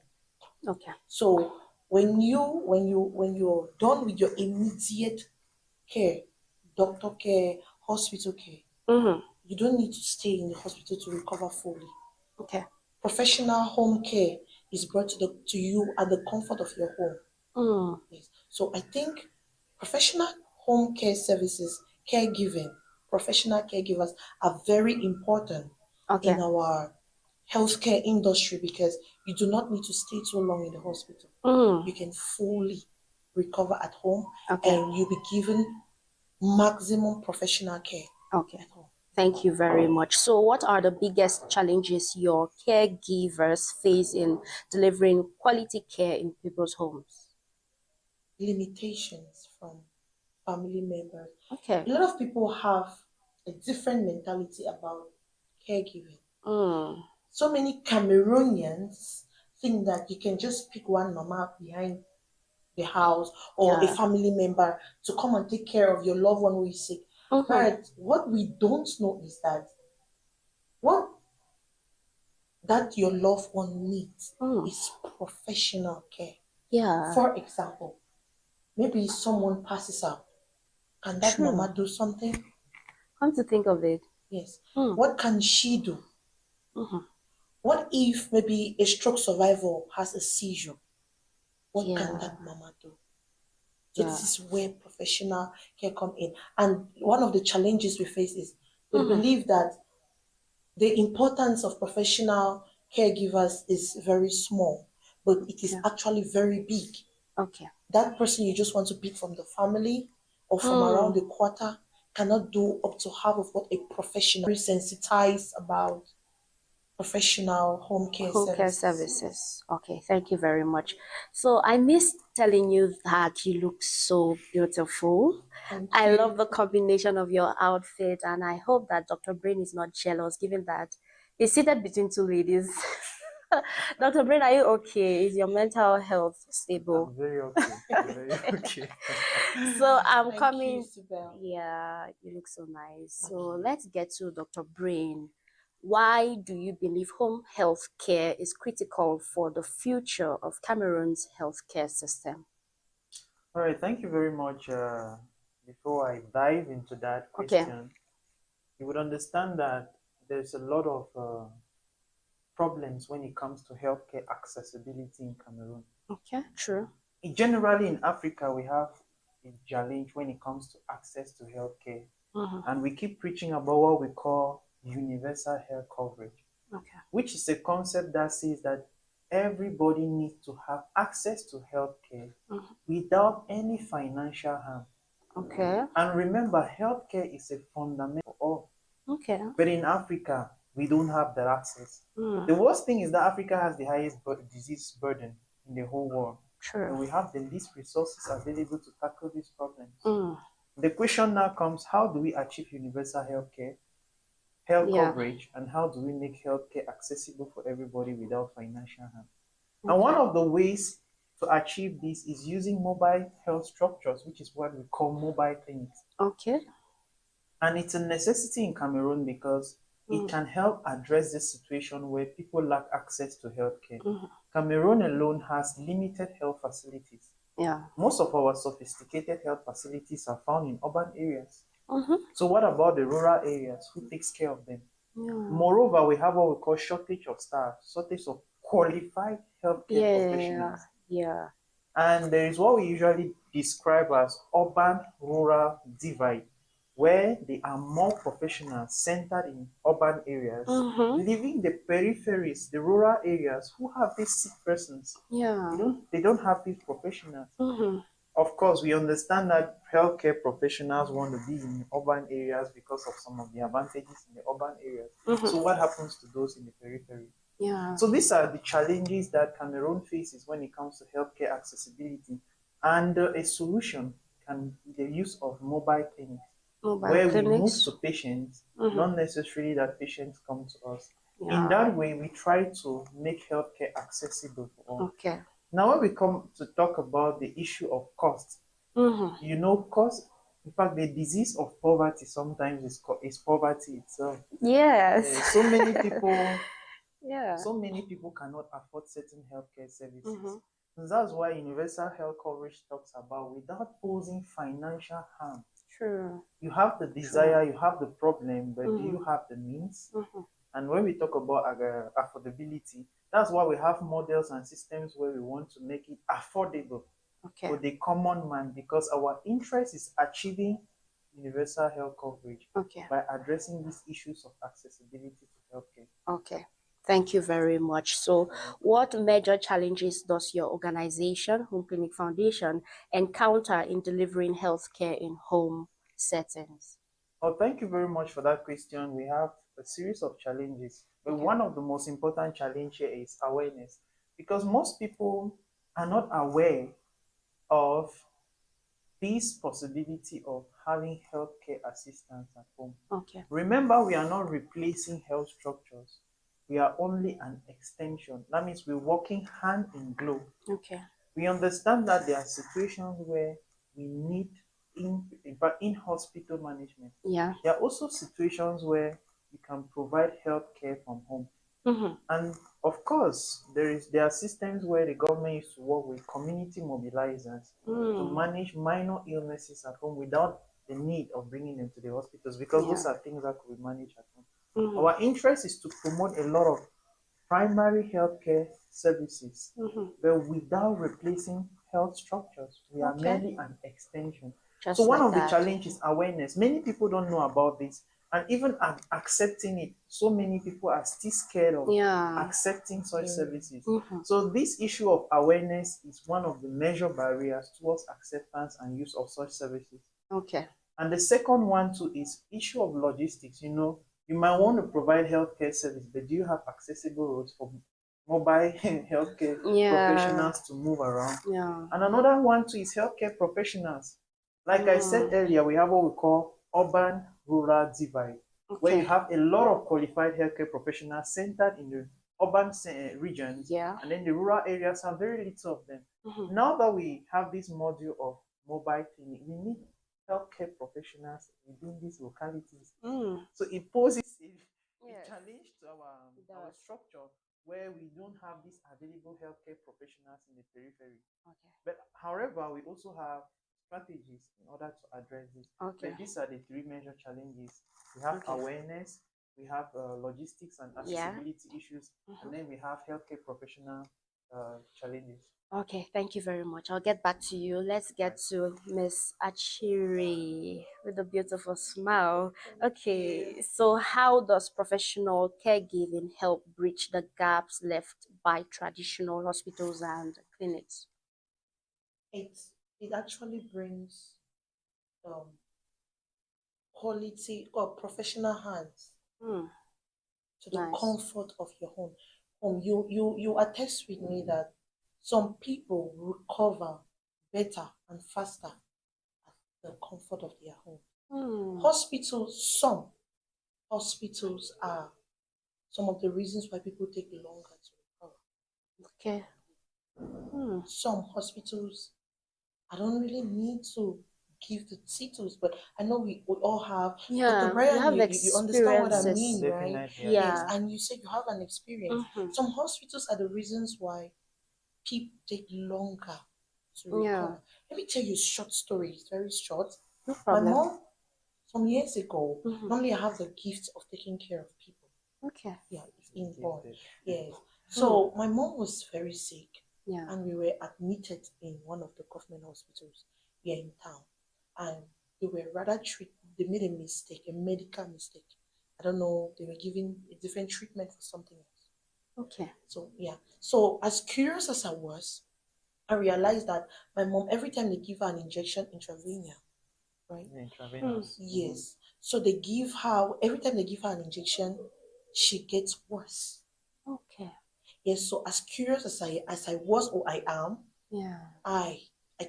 Okay. So when you're done with your immediate care, doctor care, hospital care, Mhm. you don't need to stay in the hospital to recover fully. Okay. Professional home care is brought to you at the comfort of your home. Mm. Yes. So I think professional home care services, caregiving, professional caregivers are very important Okay. in our healthcare industry because you do not need to stay too long in the hospital. Mm. You can fully recover at home Okay. and you'll be given maximum professional care Okay. at home. Thank you very much. So, what are the biggest challenges your caregivers face in delivering quality care in people's homes? Limitations from family members. Okay. A lot of people have a different mentality about caregiving. Mm. So many Cameroonians think that you can just pick one mama behind the house or a Yeah. family member to come and take care of your loved one who is sick. Mhm. But what we don't know is that what that your loved one needs Mm. is professional care. Yeah. For example, maybe someone passes out. Can that True. mama do something? Come to think of it. Yes. Mm. What can she do? Mhm. What if maybe a stroke survivor has a seizure? What can Yeah. that mama do? So this Yeah. is where professional care come in. And one of the challenges we face is we Mhm. believe that the importance of professional caregivers is very small, but it is Yeah. actually very big. Okay. That person you just want to pick from the family or from around the quarter cannot do up to half of what a professional, very sensitized about professional home care Home care services. services. Okay, thank you very much. So I missed telling you that you look so beautiful. Thank I you. love the combination of your outfit, and I hope that Dr. Brain is not jealous, given that he's seated between two ladies. Dr. Brain, are you okay? Is your mental health stable? I'm very okay. I'm very okay. So I'm Thank coming. you, Sibel. Yeah, you look so nice. So let's get to Dr. Brain. Why do you believe home health care is critical for the future of Cameroon's healthcare system? All right. Thank you very much. Before I dive into that Okay. question, you would understand that there's a lot of problems when it comes to healthcare accessibility in Cameroon. Okay, true. Generally, in Africa, we have a challenge when it comes to access to healthcare. And we keep preaching about what we call universal health coverage, Okay. which is a concept that says that everybody needs to have access to healthcare without any financial harm. Okay. And remember, healthcare is a fundamental for all. Okay. But in Africa, we don't have that access. Mm. The worst thing is that Africa has the highest disease burden in the whole world. And True. we have the least resources available to tackle these problems. Mm. The question now comes, how do we achieve universal health Yeah. coverage, and how do we make healthcare accessible for everybody without financial harm? And one of the ways to achieve this is using mobile health structures, which is what we call mobile clinics. Okay. And it's a necessity in Cameroon because it can help address this situation where people lack access to healthcare. Cameroon alone has limited health facilities. Yeah. Most of our sophisticated health facilities are found in urban areas. Mm-hmm. So what about the rural areas? Who takes care of them? Yeah. Moreover, we have what we call shortage of staff, shortage of qualified healthcare professionals. Yeah. And there is what we usually describe as urban-rural divide, where there are more professionals centered in urban areas, leaving the peripheries, the rural areas, who have these sick persons. Yeah. They don't have these professionals. Mm-hmm. Of course, we understand that healthcare professionals want to be in urban areas because of some of the advantages in the urban areas. So what happens to those in the periphery? Yeah. So these are the challenges that Cameroon faces when it comes to healthcare accessibility. And a solution can be the use of mobile clinics, where we move to patients, not necessarily that patients come to us. Yeah. In that way, we try to make healthcare accessible for all. Okay. Now, when we come to talk about the issue of cost, you know, cost, in fact, the disease of poverty sometimes is poverty itself. Yes. So many people, Yeah. so many people cannot afford certain healthcare services. And that's why universal health coverage talks about without posing financial harm. True. You have the desire, you have the problem, but do you have the means? And when we talk about affordability, that's why we have models and systems where we want to make it affordable for the common man, because our interest is achieving universal health coverage by addressing these issues of accessibility to healthcare. Okay. Thank you very much. So, what major challenges does your organization, Home Clinic Foundation, encounter in delivering healthcare in home settings? Oh, thank you very much for that question. We have a series of challenges, but one of the most important challenges here is awareness, because most people are not aware of this possibility of having healthcare assistance at home. Okay. Remember, we are not replacing health structures. We are only an extension. That means we're working hand in glove. Okay. We understand that there are situations where we need in-hospital management. Yeah. There are also situations where you can provide health care from home. And of course, there are systems where the government used to work with community mobilizers to manage minor illnesses at home without the need of bringing them to the hospitals, because those are things that could be managed at home. Our interest is to promote a lot of primary healthcare services, but without replacing health structures. We are merely an extension. So one of the challenges is awareness. Many people don't know about this, and even accepting it, so many people are still scared of accepting such services. So this issue of awareness is one of the major barriers towards acceptance and use of such services. Okay. And the second one too is issue of logistics. You know, you might want to provide healthcare service, but do you have accessible roads for mobile healthcare professionals to move around? And another one too is healthcare professionals. Like I said earlier, we have what we call urban-rural divide, where you have a lot of qualified healthcare professionals centered in the urban regions, and then the rural areas have very little of them. Now that we have this module of mobile clinic, we need healthcare professionals within these localities. So it poses a challenge to our structure, where we don't have these available healthcare professionals in the periphery. But however, we also have strategies in order to address this. But these are the three major challenges. We have awareness, we have logistics and accessibility issues, and then we have healthcare professional challenges. Okay, thank you very much. I'll get back to you. Let's get to Miss Achiri with a beautiful smile. Okay, so how does professional caregiving help bridge the gaps left by traditional hospitals and clinics? It actually brings um, quality or professional hands Hmm, to the nice. comfort of your home. You attest with me that some people recover better and faster at the comfort of their home. Hmm, Some hospitals are some of the reasons why people take longer to recover. okay. Hmm, Some hospitals, I don't really need to give the titles, but I know we all have. Dr. yeah, you Brian, have you understand what I experiences. mean, right? Definitely, I Yes, Yeah. and you said you have an experience. Mm-hmm. Some hospitals are the reasons why people take longer to Yeah, recover. Let me tell you a short story. It's very short. no My problem. mom, some years ago, Mm-hmm. normally I have the gift of taking care of people. Okay. Yeah, it's inborn. Gifted. Yes. So my mom was very sick, Yeah. and we were admitted in one of the government hospitals here in town, and they were rather they made a mistake, a medical mistake. I don't know, they were giving a different treatment for something else. Okay. So yeah. So as curious as I was, I realized that my mom, every time they give her an injection intravenous, right? Intravenous. Yes. So they give her, every time they give her an injection, she gets worse. Okay. Yes. So as curious as I was or I am, Yeah. I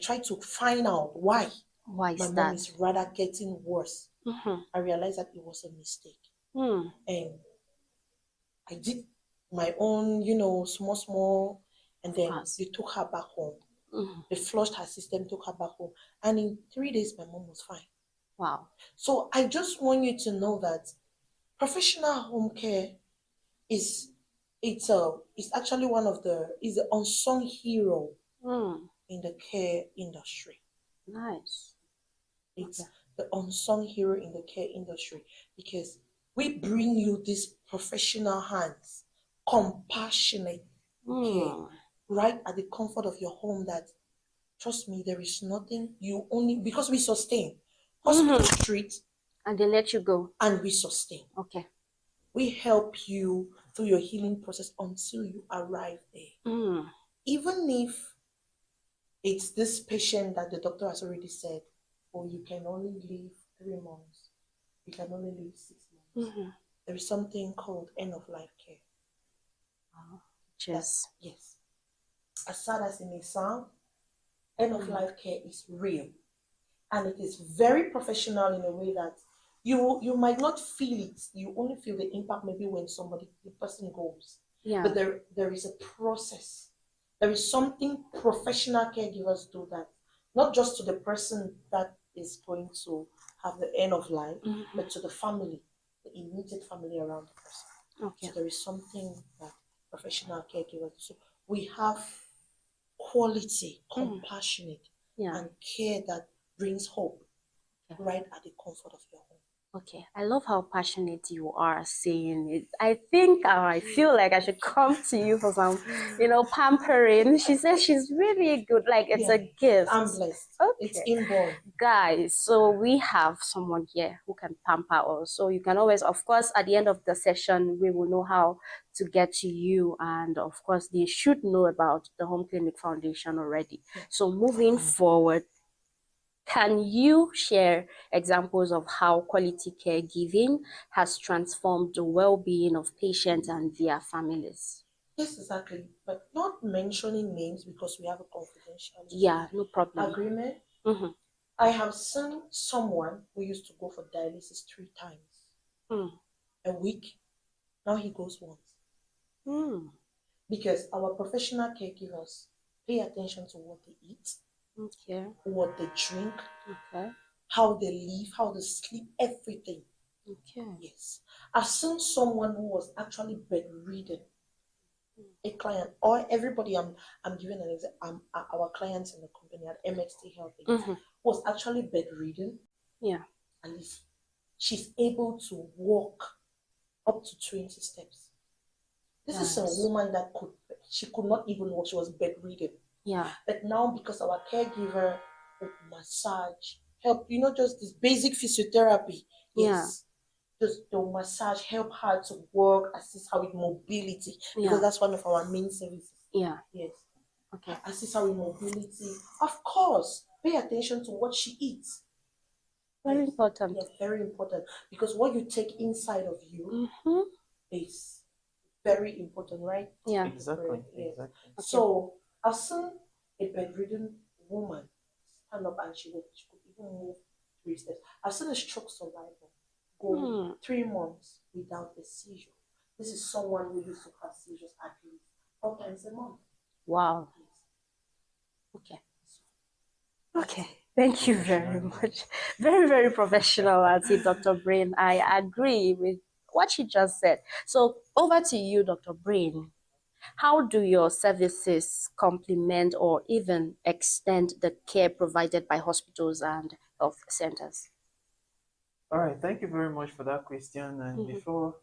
tried to find out why Why my is mom that? is rather getting worse. Mm-hmm. I realized that it was a mistake. Hmm. And I did my own, small, and then Fast. they took her back home. Mm-hmm. They flushed her system, took her back home. And in 3 days, my mom was fine. Wow. So I just want you to know that professional home care is it's actually is the unsung hero in the care industry. Nice. It's the unsung hero in the care industry because we bring you these professional hands, compassionate care, right at the comfort of your home. That, trust me, there is nothing you only because we sustain. Hospital treat and they let you go. And we sustain. Okay. We help you through your healing process until you arrive there. Even if it's this patient that the doctor has already said, oh, you can only live 3 months, you can only live 6 months. There is something called end of life care. Yes. Yes. As sad as it may sound, end of life care is real. And it is very professional in a way that you might not feel it. You only feel the impact maybe when the person goes. Yeah. But there is a process. There is something professional caregivers do that, not just to the person that is going to have the end of life, but to the family, the immediate family around the person. Okay. So there is something that professional caregivers do. So we have quality, compassionate, and care that brings hope right at the comfort of your home. Okay, I love how passionate you are saying it. I think I feel like I should come to you for some, pampering. She says she's really good, like it's a gift. I'm blessed. Okay. It's inborn. Guys, so we have someone here who can pamper us. So you can always, of course, at the end of the session, we will know how to get to you. And of course, they should know about the Home Clinic Foundation already. So moving forward, can you share examples of how quality caregiving has transformed the well-being of patients and their families? Yes, exactly. But not mentioning names because we have a confidential no problem. agreement. I have seen someone who used to go for dialysis 3 times a week. Now he goes once. Because our professional caregivers pay attention to what they eat. Okay. What they drink, okay, how they live, how they sleep, everything. Okay. Yes. I've seen someone who was actually bedridden. A client, or everybody I'm giving an example, our clients in the company at MXT Health was actually bedridden. Yeah. At least she's able to walk up to 20 steps. This is a woman that could she could not even walk. She was bedridden. Yeah. But now, because our caregiver would massage, help, just this basic physiotherapy. Yes. Just the massage help her to work, assist her with mobility. Because that's one of our main services. Yeah. Yes. Okay. Assist her with mobility. Of course, pay attention to what she eats. Very important. Yes, very important. Because what you take inside of you is very important, right? Yeah. Exactly. Yes. Exactly. Okay. So I've seen a bedridden woman stand up and she could even move 3 steps. I've seen a stroke survivor go 3 months without a seizure. This is someone who used to have seizures at least 4 times a month. Wow. Okay. Okay. Thank you very much. Very, very professional, Auntie Dr. Brain. I agree with what you just said. So over to you, Dr. Brain. How do your services complement or even extend the care provided by hospitals and health centers? All right, thank you very much for that question. And before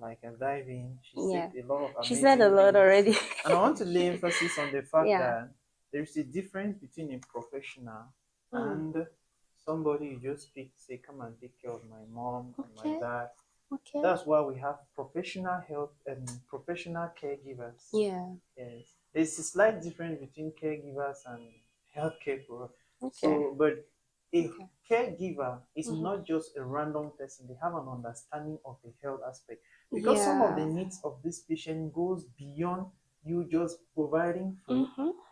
I dive in, she said a lot of amazing She said a lot things. already. And I want to lay emphasis on the fact Yeah. that there's a difference between a professional and somebody you just pick, say, come and take care of my mom and my dad. Okay. That's why we have professional health and professional caregivers. Yeah. Yes. There's a slight difference between caregivers and healthcare providers. Okay. So, but a caregiver is not just a random person. They have an understanding of the health aspect. Because some of the needs of this patient goes beyond you just providing food.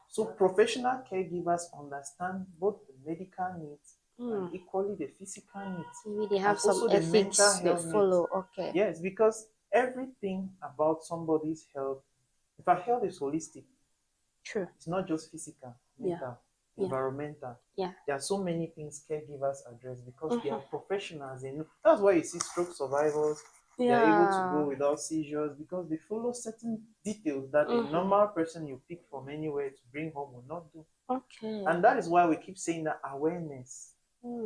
So professional caregivers understand both the medical needs and equally the physical needs. Maybe they have some also the mental ethics they health follow. needs. Okay. Yes, because everything about somebody's health, if our health is holistic, True. it's not just physical, mental, environmental. Yeah. There are so many things caregivers address because they are professionals. They know. That's why you see stroke survivors. They are able to go without seizures because they follow certain details that a normal person you pick from anywhere to bring home will not do. Okay. And that is why we keep saying that awareness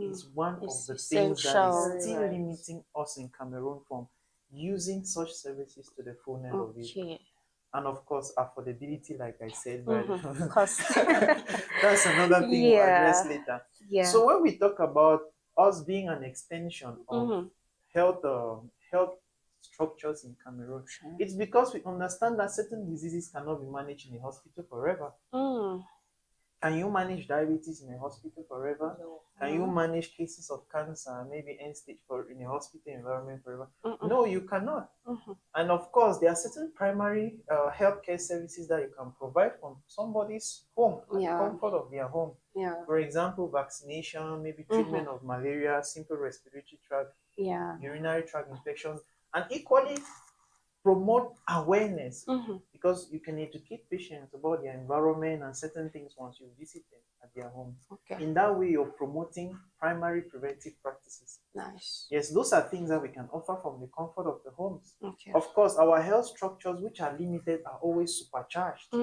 is one of the things that is still limiting us in Cameroon from using such services to the fullness of it. And of course, affordability, like I said, but that's another thing we'll address later. Yeah. So when we talk about us being an extension of health structures in Cameroon, it's because we understand that certain diseases cannot be managed in a hospital forever. Can you manage diabetes in a hospital forever? No. Can you manage cases of cancer, maybe end stage in a hospital environment forever? No, you cannot. And of course, there are certain primary healthcare services that you can provide from somebody's home, at the comfort of their home. For example, vaccination, maybe treatment of malaria, simple respiratory tract, urinary tract infections, and equally promote awareness because you can educate patients about their environment and certain things once you visit them at their homes. In that way, you're promoting primary preventive practices. Nice. Yes, those are things that we can offer from the comfort of the homes. Of course, our health structures, which are limited, are always supercharged.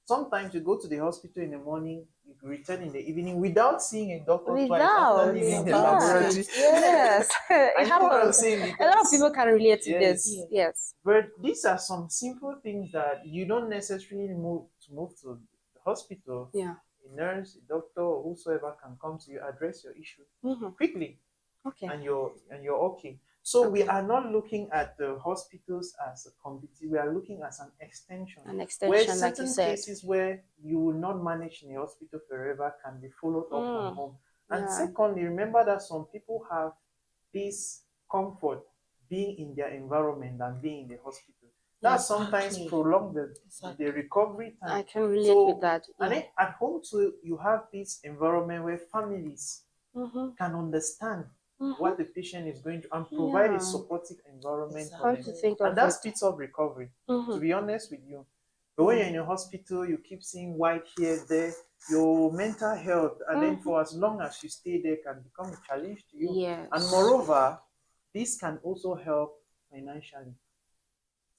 Sometimes you go to the hospital in the morning, you return in the evening without seeing a doctor twice after leaving the laboratory. Yes. I know what I'm saying. A lot of people can relate to this. Yes. But these are some simple things that you don't necessarily move to the hospital. Yeah. A nurse, a doctor, or whosoever can come to you, address your issue quickly. And you're okay. So we are not looking at the hospitals as a competition. We are looking as an extension. Where certain like you said. cases where you will not manage in a hospital forever can be followed up from home. And secondly, remember that some people have this comfort being in their environment than being in the hospital. That sometimes prolong the recovery time. I can relate with that. And then at home too, you have this environment where families can understand what the patient is going through and provide a supportive environment for them. And that speeds up recovery, to be honest with you. But when you're in a hospital, you keep seeing white here, there, your mental health, and then for as long as you stay there can become a challenge to you. And moreover, this can also help financially.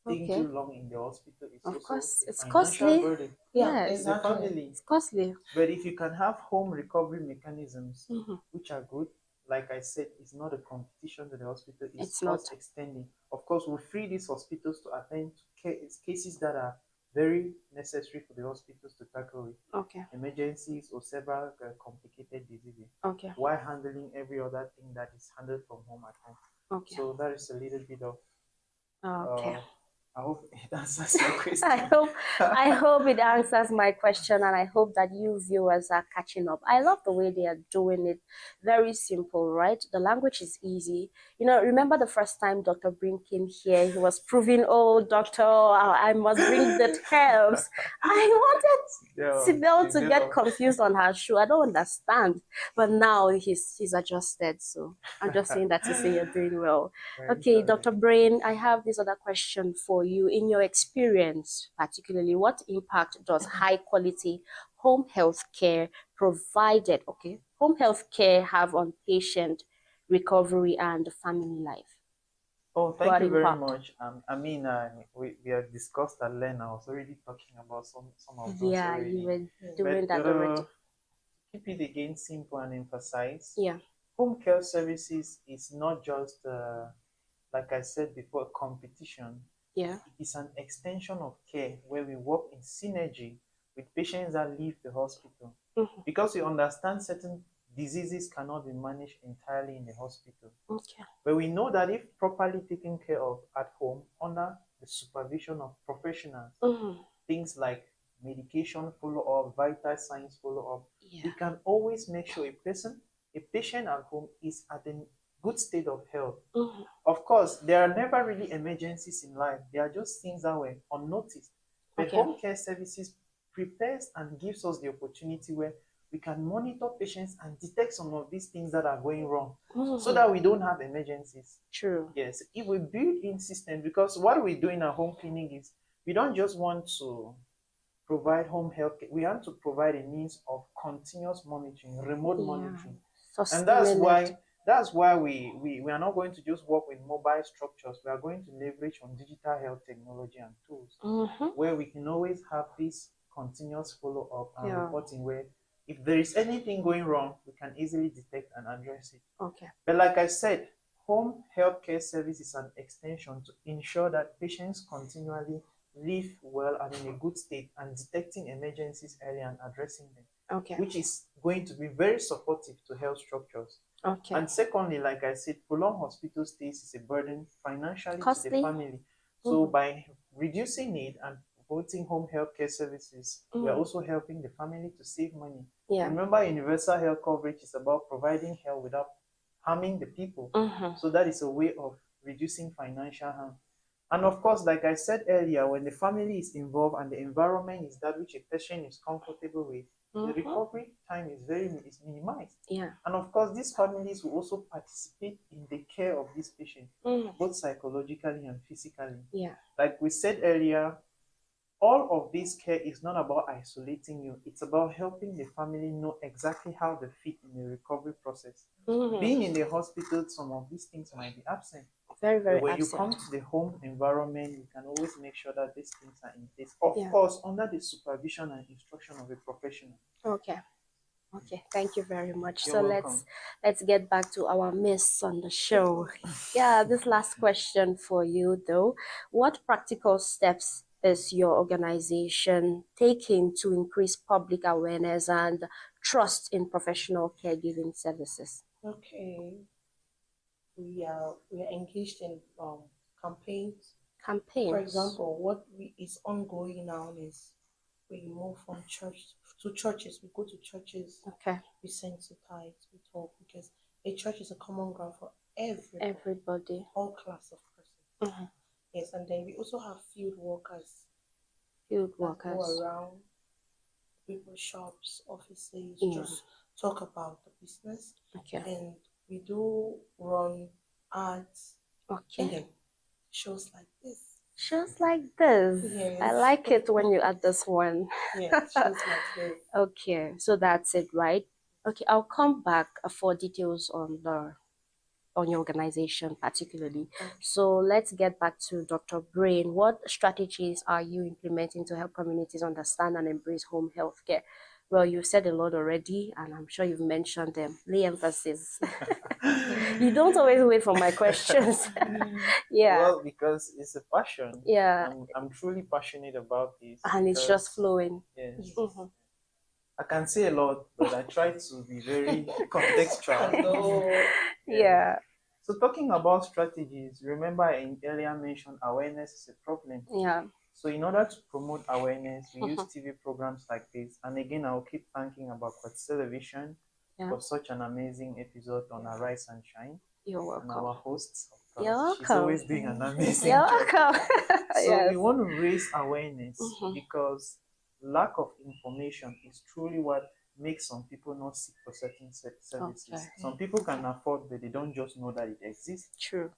Staying too long in the hospital is of also course, a it's financial costly. burden. Yes, the family. It's costly. But if you can have home recovery mechanisms, which are good, like I said, it's not a competition to the hospital. It's not extending. Of course, we'll free these hospitals to attend to cases that are very necessary for the hospitals to tackle it. Okay. Emergencies or several complicated diseases. Okay. While handling every other thing that is handled from home at home. Okay. So that is a little bit of. Okay. I hope it answers your question. I hope it answers my question, and I hope that you viewers are catching up. I love the way they are doing it. Very simple, right? The language is easy. You know, remember the first time Dr. Breen came here, he was proving, oh, doctor, I must bring the terms. I wanted Sibel to get confused on her shoe. I don't understand. But now he's adjusted. So I'm just saying that to say you're doing well. Okay, Dr. Breen, I have this other question for you. In your experience, particularly, what impact does high quality home health care home health care have on patient recovery and family life? Oh, thank you very much. I mean, we have discussed at length. I was already talking about some of those already. You were doing that already. Keep it again simple and emphasize. Yeah. Home care services is not just, like I said before, competition. Yeah. It's an extension of care where we work in synergy with patients that leave the hospital. Because we understand certain diseases cannot be managed entirely in the hospital. Okay. But we know that if properly taken care of at home under the supervision of professionals, things like medication follow-up, vital signs follow-up, we can always make sure a patient at home is at a good state of health. Of course, there are never really emergencies in life. They are just things that were unnoticed. But home care services prepares and gives us the opportunity where we can monitor patients and detect some of these things that are going wrong so that we don't have emergencies. True. Yes, if we build in systems, because what we do in our home clinic is we don't just want to provide home health care, we want to provide a means of continuous monitoring, remote monitoring. And that's why we are not going to just work with mobile structures. We are going to leverage on digital health technology and tools where we can always have this continuous follow-up and reporting where if there is anything going wrong, we can easily detect and address it. Okay. But like I said, home healthcare service is an extension to ensure that patients continually live well and in a good state and detecting emergencies early and addressing them. Okay. Which is going to be very supportive to health structures. Okay. And secondly, like I said, prolonged hospital stays is a burden financially to the family. So by reducing it and promoting home healthcare services, we are also helping the family to save money. Yeah. Remember, universal health coverage is about providing health without harming the people. So that is a way of reducing financial harm. And of course, like I said earlier, when the family is involved and the environment is that which a patient is comfortable with, the recovery time is minimized. Yeah. And of course, these families will also participate in the care of these patients, both psychologically and physically. Yeah. Like we said earlier, all of this care is not about isolating you. It's about helping the family know exactly how they fit in the recovery process. Being in the hospital, some of these things might be absent. Very, very but when absent. you come to the home environment, you can always make sure that these things are in place. Of course, under the supervision and instruction of a professional. Okay. Okay, thank you very much. You're so welcome. let's get back to our miss on the show. Yeah, this last question for you though. What practical steps is your organization taking to increase public awareness and trust in professional caregiving services? Okay. We are engaged in campaigns. Campaigns. For example, what is ongoing now is we move from church to churches. We go to churches. Okay. We sensitize. We talk because a church is a common ground for everybody, all class of persons. Yes, and then we also have field workers. Go around people's shops, offices, just talk about the business. Okay. And we do run ads. Okay. And then shows like this. Shows like this. Yes. I like it when you add this one. Yeah, shows like this. Okay, so that's it, right? Okay, I'll come back for details on your organization particularly. Okay. So let's get back to Dr. Breen. What strategies are you implementing to help communities understand and embrace home health care? Well, you've said a lot already, and I'm sure you've mentioned them. Lay emphasis. You don't always wait for my questions. Yeah. Well, because it's a passion. Yeah. I'm truly passionate about this. And it's just flowing. Yes. Mhm. I can say a lot, but I try to be very contextual. Yeah. So talking about strategies, remember I earlier mentioned awareness is a problem. Yeah. So in order to promote awareness, we use Mhm. TV programs like this. And again, I'll keep thanking about Quartz Television Yeah. for such an amazing episode on Arise and Shine. You're And welcome. our hosts, of course, You're she's welcome. always doing an amazing You're job. welcome. So Yes. we want to raise awareness Mhm. because lack of information is truly what makes some people not seek for certain services. Okay. Some people can afford, but they don't just know that it exists. True.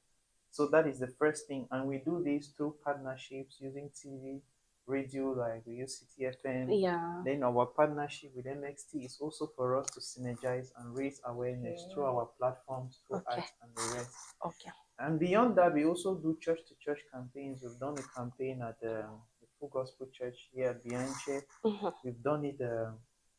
So that is the first thing. And we do this through partnerships using TV, radio, like we use CTFM. Yeah. Then our partnership with MXT is also for us to synergize and raise awareness through our platforms, through Okay. arts and the rest. Okay. And beyond that, we also do church-to-church campaigns. We've done a campaign at the Full Gospel Church here at Bianche. Mhm. We've done it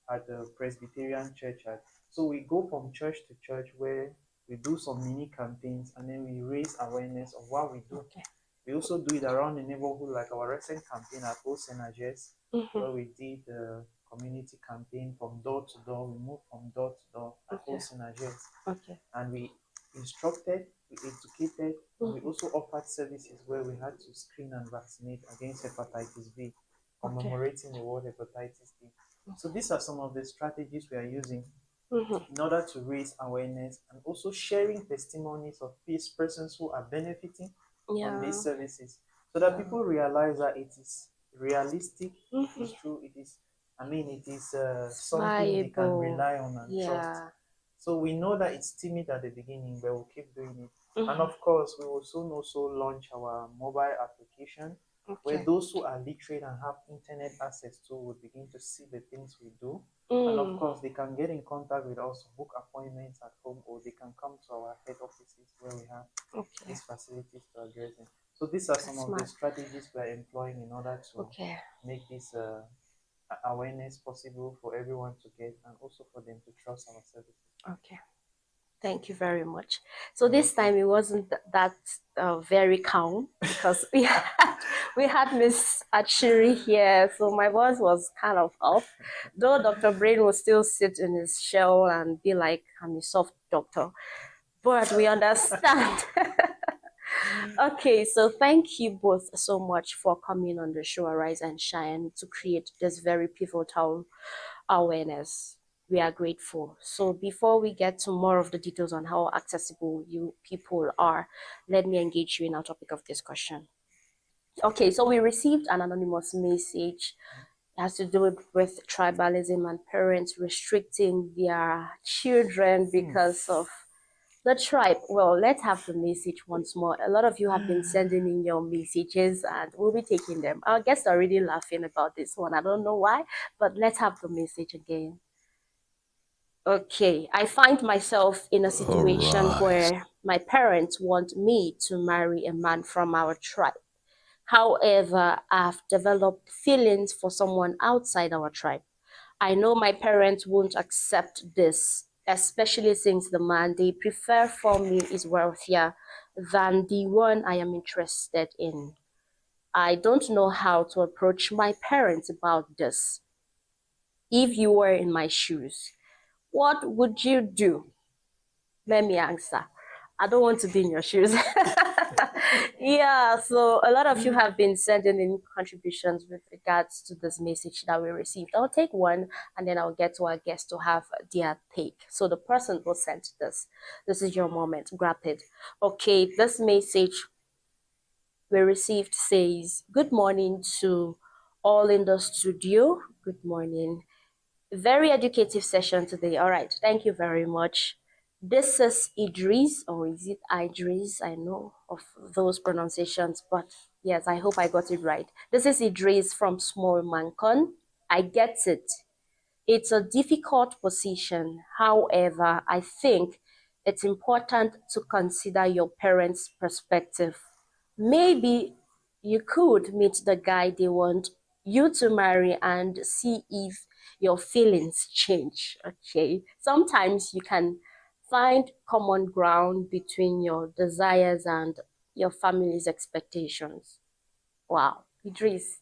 at the Presbyterian Church. So we go from church to church where we do some mini campaigns and then we raise awareness of what we do. Okay. We also do it around the neighborhood, like our recent campaign at Old St. Agnes, Mhm. where we did the community campaign from door to door. We moved from door to door at Okay. Old St. Agnes. Okay. And we instructed, we educated, and we Mhm. also offered services where we had to screen and vaccinate against hepatitis B, commemorating the World Hepatitis Day. So these are some of the strategies we are using Mhm. in order to raise awareness and also sharing testimonies of these persons who are benefiting from these Yeah. services so that people realize that it is realistic, it Mhm. is true, it is, it is something they can Viable. rely on and trust. Yeah. So we know that it's timid at the beginning, but we'll keep doing it. And Mhm. of course, we will soon also launch our mobile application where Okay. those who are literate and have internet access to will begin to see the things we do. And of Mm. course, they can get in contact with us, book appointments at home, or they can come to our head offices where we have Okay. these facilities to address them. So these are some of the Smart. strategies we are employing in order to Okay. make this awareness possible for everyone to get and also for them to trust our services. Okay. Thank you very much. So this time it wasn't that very calm because we had Miss Achiri here, so my voice was kind of off. Though Dr. Brain will still sit in his shell and be like, I'm a soft doctor, but we understand. Okay, so thank you both so much for coming on the show Arise and Shine to create this very pivotal awareness. We are grateful. So before we get to more of the details on how accessible you people are, let me engage you in our topic of discussion. Okay, so we received an anonymous message. It has to do with tribalism and parents restricting their children because of the tribe. Well, let's have the message once more. A lot of you have been sending in your messages and we'll be taking them. Our guests are already laughing about this one. I don't know why, but let's have the message again. Okay, I find myself in a situation where my parents want me to marry a man from our tribe. However, I've developed feelings for someone outside our tribe. I know my parents won't accept this, especially since the man they prefer for me is wealthier than the one I am interested in. I don't know how to approach my parents about this. If you were in my shoes, what would you do? Let me answer. I don't want to be in your shoes. Yeah, so a lot of you have been sending in contributions with regards to this message that we received. I'll take one and then I'll get to our guests to have their take. So the person who sent this is your moment. Grab it. Okay, this message we received says, good morning to all in the studio. Good morning. Very educative session today. All right, thank you very much. This is Idris, or is it Idris? I know of those pronunciations, but yes, I hope I got it right. This is Idris from Small Mancon. I get it. It's a difficult position. However, I think it's important to consider your parents' perspective. Maybe you could meet the guy they want you to marry and see if your feelings change. Okay, sometimes you can find common ground between your desires and your family's expectations. Wow, Idris,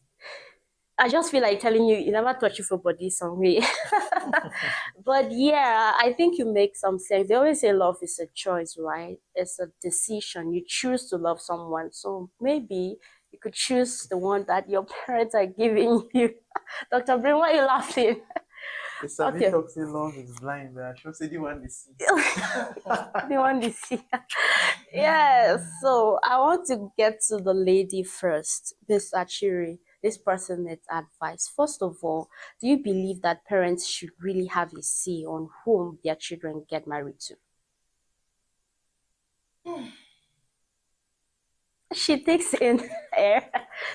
I just feel like telling you, you never touch your body some way. But yeah, I think you make some sense. They always say love is a choice, right? It's a decision. You choose to love someone. So maybe you could choose the one that your parents are giving you. Dr. Brin, why are you laughing? It's a bit toxic, love is blind, but I should say the one they see. The one they see. Yes, so I want to get to the lady first, Miss Achiri. This person needs advice. First of all, do you believe that parents should really have a say on whom their children get married to? She takes in air,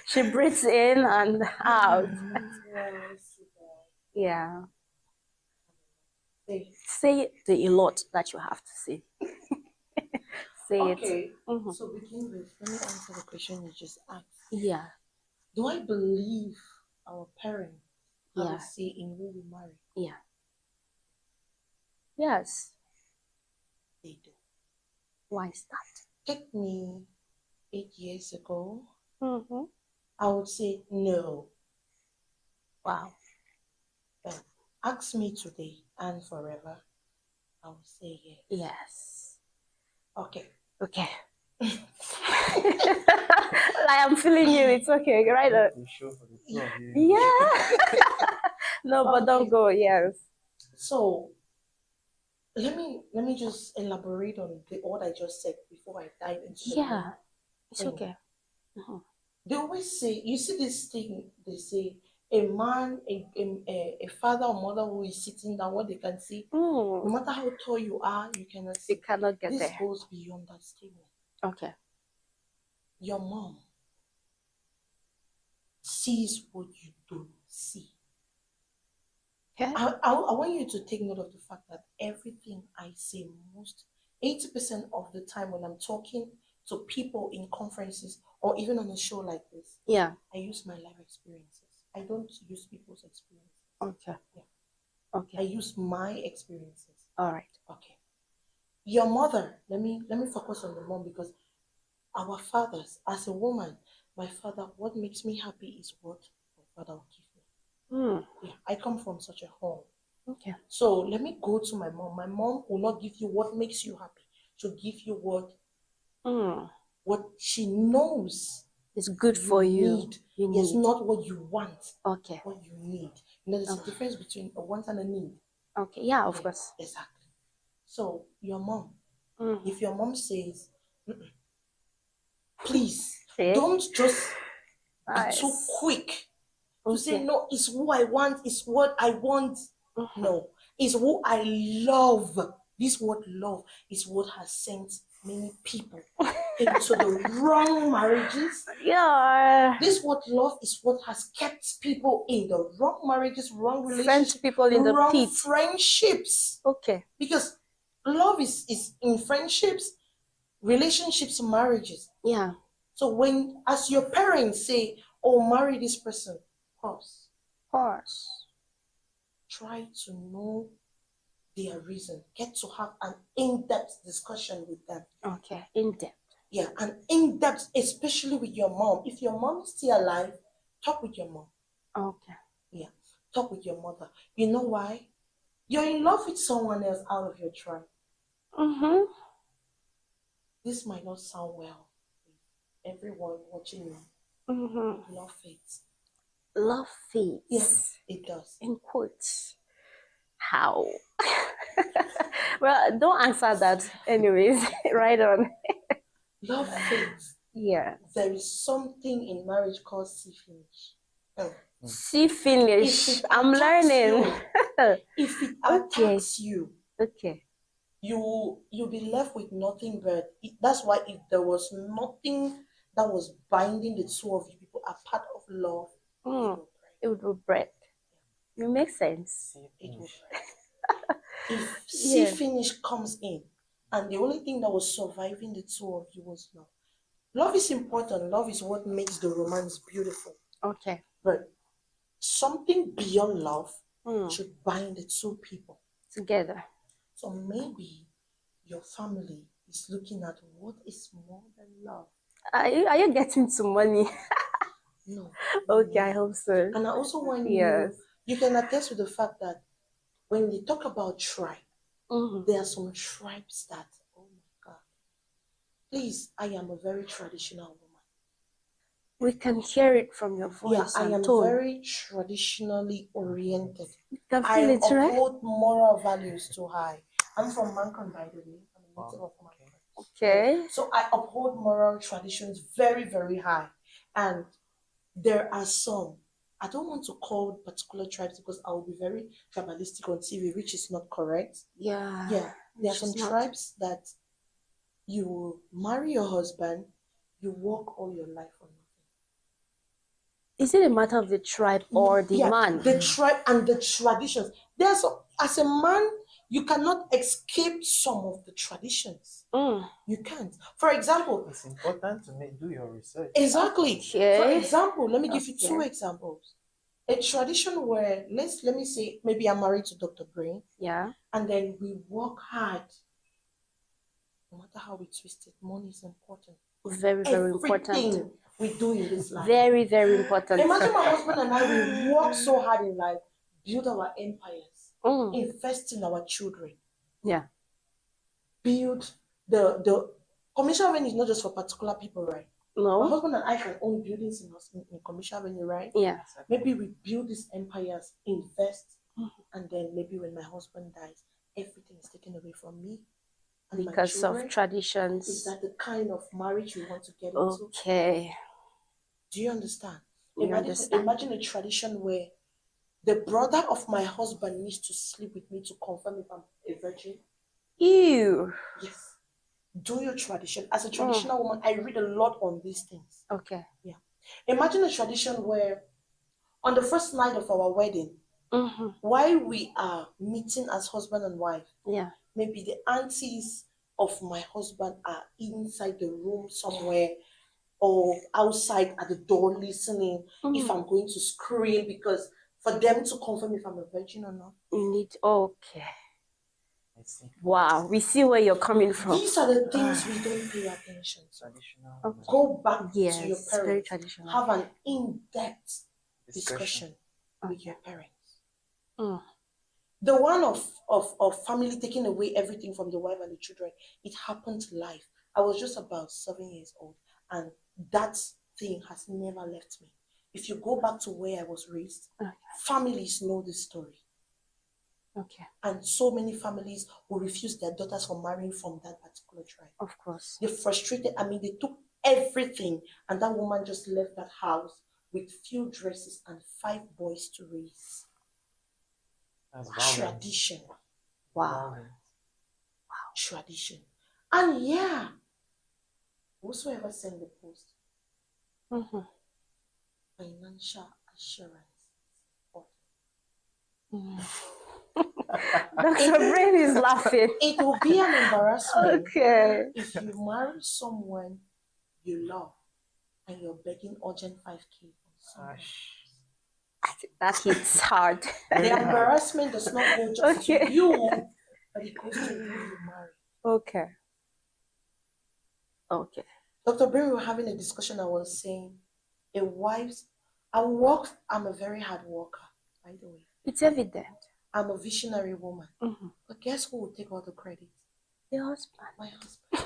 she breathes in and out. Yeah. Say the a lot that you have to say. Say Okay. it. So begin with, let me answer the question you just asked. Yeah. Do I believe our parents have Yeah. a say in who we marry? Yeah. Yes. They do. Why is that? Take me 8 years ago, Mm-hmm. I would say no. Wow. But ask me today and forever, I will say yes. Yes. Okay. Okay. Like I'm feeling you. It's okay, right? The show for the two of you. Yeah. No, but don't go. Yes. So let me just elaborate on what I just said before I dive into the Yeah. main It's thing. okay. They always say, you see this thing, they say a man, a father or mother who is sitting down, what they can see, no matter how tall you are, you cannot see. You cannot get This there. goes beyond that statement. Okay. Your mom sees what you don't see. Okay. I want you to take note of the fact that everything I say, most 80% of the time when I'm talking to people in conferences or even on a show like this, Yeah. I use my life experiences. I don't use people's experiences. Okay. Yeah. Okay. I use my experiences. All right. Okay. Your mother, let me focus on the mom, because our fathers, as a woman, my father, what makes me happy is what my father will give me. Yeah, I come from such a home. Okay. So let me go to my mom. My mom will not give you what makes you happy. She'll give you what she knows it's good for you. need. Yes, not what you want. Okay. What you need. You know, there's a difference between a want and a need. Okay. Yeah, of course. Exactly. So your mom, if your mom says, please, don't just be too quick to say, no, it's who I want, it's what I want. No, it's who I love. This word love is what has sent many people into the wrong marriages. Yeah. This word love is what has kept people in the wrong marriages, wrong relationships, Sent people in the wrong pit. friendships. Okay. Because love is in friendships, relationships, marriages. Yeah. So when, as your parents say, oh, marry this person, pause. Try to know their reason. Get to have an in-depth discussion with them. Okay. In-depth. Yeah, an in-depth, especially with your mom. If your mom is still alive, talk with your mom. Okay. Yeah, talk with your mother. You know why? You're in love with someone else out of your tribe. This might not sound well with everyone watching you. Love fades. Love fades. Yes, it does. In quotes. How? Well, don't answer that anyways. Right on. Love fades. Yeah. There is something in marriage called see finish. See finish. I'm attacks learning. If it attacks you, okay, you'll be left with nothing but that's why if there was nothing that was binding the two of you people apart of love, it would break. It makes sense. It will break. If see finish comes in and the only thing that was surviving the two of you was love. Love is important. Love is what makes the romance beautiful. Okay. But something beyond love should bind the two people together. So maybe your family is looking at what is more than love. Are you getting to money? No. Okay, I hope so. And I also want Yes. you can attest with the fact that when you talk about tribe, there are some tribes that, oh my God. Please, I am a very traditional woman. We can hear it from your voice. Yeah, I am tone. very traditionally oriented. You can I feel it, right? uphold moral values too high. I'm from Mankan, by the way. I'm a native of Mankan. Okay. So I uphold moral traditions very, very high. And there are some, I don't want to call particular tribes because I will be very tribalistic on TV, which is not correct. Yeah. Yeah. There are some tribes that you marry your husband, you work all your life for nothing. Is it a matter of the tribe or the man? The tribe and the traditions. As a man, you cannot escape some of the traditions. You can't. For example, it's important to do your research. Exactly. Okay. For example, let me give you two examples. A tradition where let me say maybe I'm married to Dr. Brain. Yeah. And then we work hard. No matter how we twist it, money is important. Very, very important. We do in this life. Very, very important. Imagine my husband and I, we work so hard in life, build our empires, invest in our children. Yeah. Build the commercial avenue is not just for particular people, right? No. My husband and I can own buildings in commercial avenue, right? Yeah. Maybe we build these empires, invest, and then maybe when my husband dies, everything is taken away from me. And because of traditions. Is that the kind of marriage we want to get into? Okay. Do you understand? Imagine a tradition where the brother of my husband needs to sleep with me to confirm if I'm a virgin. Ew. Yes. Do your tradition. As a traditional woman, I read a lot on these things. Okay. Yeah. Imagine a tradition where on the first night of our wedding, while we are meeting as husband and wife, maybe the aunties of my husband are inside the room somewhere or outside at the door listening if I'm going to scream, because for them to confirm if I'm a virgin or not. Okay. Wow, we see where you're coming from. These are the things we don't pay attention to. Traditional. Go back to your parents. Very traditional. Have an in-depth discussion with your parents. The one of family taking away everything from the wife and the children, it happened live. I was just about 7 years old, and that thing has never left me. If you go back to where I was raised, families know this story. Okay. And so many families will refuse their daughters from marrying from that particular tribe. Of course. They're frustrated. I mean, they took everything, and that woman just left that house with few dresses and 5 boys to raise. That's tradition. Wow. Tradition. And yeah, whosoever send the post, financial assurance. Dr. Brain is laughing. It will be an embarrassment if you marry someone you love and you're begging urgent 5K from someone. That hits hard. The embarrassment does not go just to you, but it goes to who you marry. Okay. Dr. Brain, we were having a discussion. I was saying, I'm a very hard worker, by the way. It's evident. I'm a visionary woman. But guess who will take all the credit? Your husband. My husband.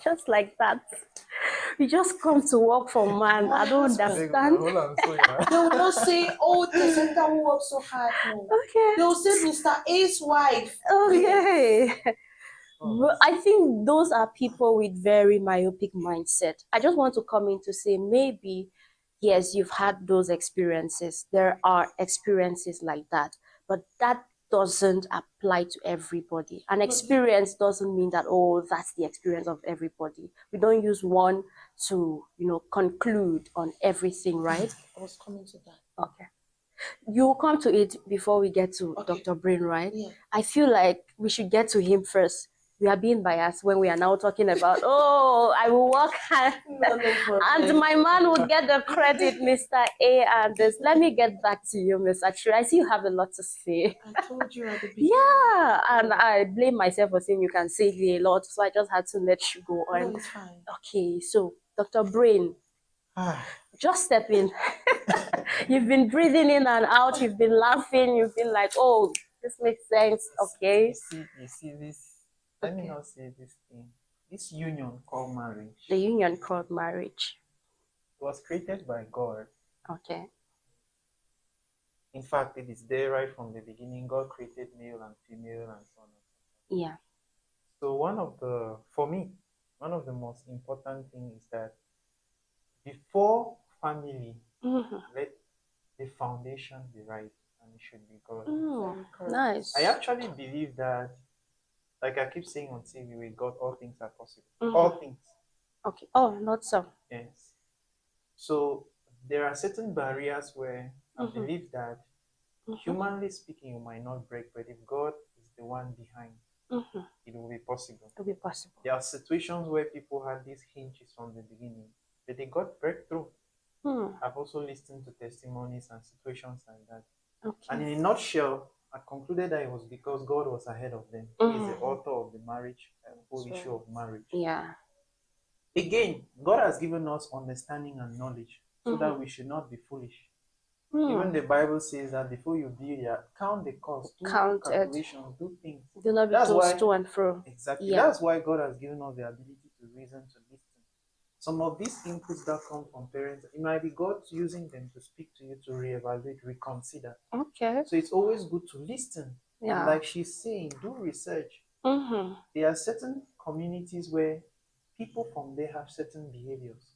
Just like that. You just come to work for man. I don't understand. They will not say, oh, the center who works so hard. No. Okay. They will say, Mr. A's wife. Okay. But I think those are people with very myopic mindset. I just want to come in to say maybe, yes, you've had those experiences. There are experiences like that. But that doesn't apply to everybody. An experience doesn't mean that, oh, that's the experience of everybody. We don't use one to, conclude on everything, right? I was coming to that. Okay. You'll come to it before we get to Dr. Brain, right? Yeah. I feel like we should get to him first we are being biased when we are now talking about, oh, I will work hard and my man will get the credit, Mr. A and this. Let me get back to you, Miss Achiri. I see you have a lot to say. I told you at the beginning. Yeah, and I blame myself for saying you can say a lot, so I just had to let you go on. No, it's fine. Okay, so Dr. Brain, just step in. You've been breathing in and out, you've been laughing, you've been like, oh, this makes sense, okay? You see this, let me not say this thing. This union called marriage. The union called marriage. It was created by God. Okay. In fact, it is there right from the beginning. God created male and female and so on. Yeah. So for me, one of the most important things is that before family, let the foundation be right, and it should be God. Nice. I actually believe that, like I keep saying on TV, with God, all things are possible. All things. Okay. Oh, not so. Yes. So there are certain barriers where I believe that, humanly speaking, you might not break, but if God is the one behind, it will be possible. It will be possible. There are situations where people had these hinges from the beginning, but they got breakthrough. I've also listened to testimonies and situations like that. Okay. And in a nutshell, I concluded that it was because God was ahead of them. He is the author of the marriage, whole issue of marriage. Yeah. Again, God has given us understanding and knowledge so that we should not be foolish. Even the Bible says that before you build, count the cost, do calculations, do things. Do not be tossed to and fro. Exactly. Yeah. That's why God has given us the ability to reason, to listen. Some of these inputs that come from parents, it might be God using them to speak to you, to reevaluate, reconsider. Okay. So it's always good to listen. Yeah. And like she's saying, do research. There are certain communities where people from there have certain behaviors.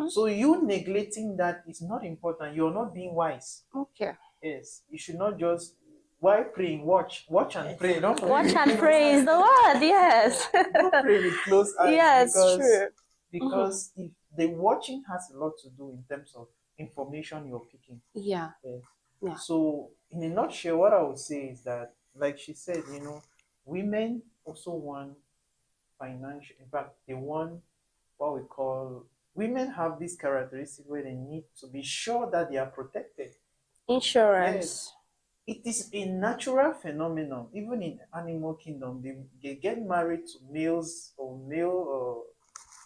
So you neglecting that is not important. You're not being wise. Okay. Yes. You should not just, while praying, watch and pray. Don't pray. Watch and pray is the word, yes. Don't pray with close eyes. Yes, true. Because if the watching has a lot to do in terms of information you're picking. Yeah. Yes. Yeah. So in a nutshell, what I would say is that, like she said, women also want financial, in fact, they want what we call, women have this characteristic where they need to be sure that they are protected. Insurance. Yes. It is a natural phenomenon. Even in animal kingdom, they get married to males or male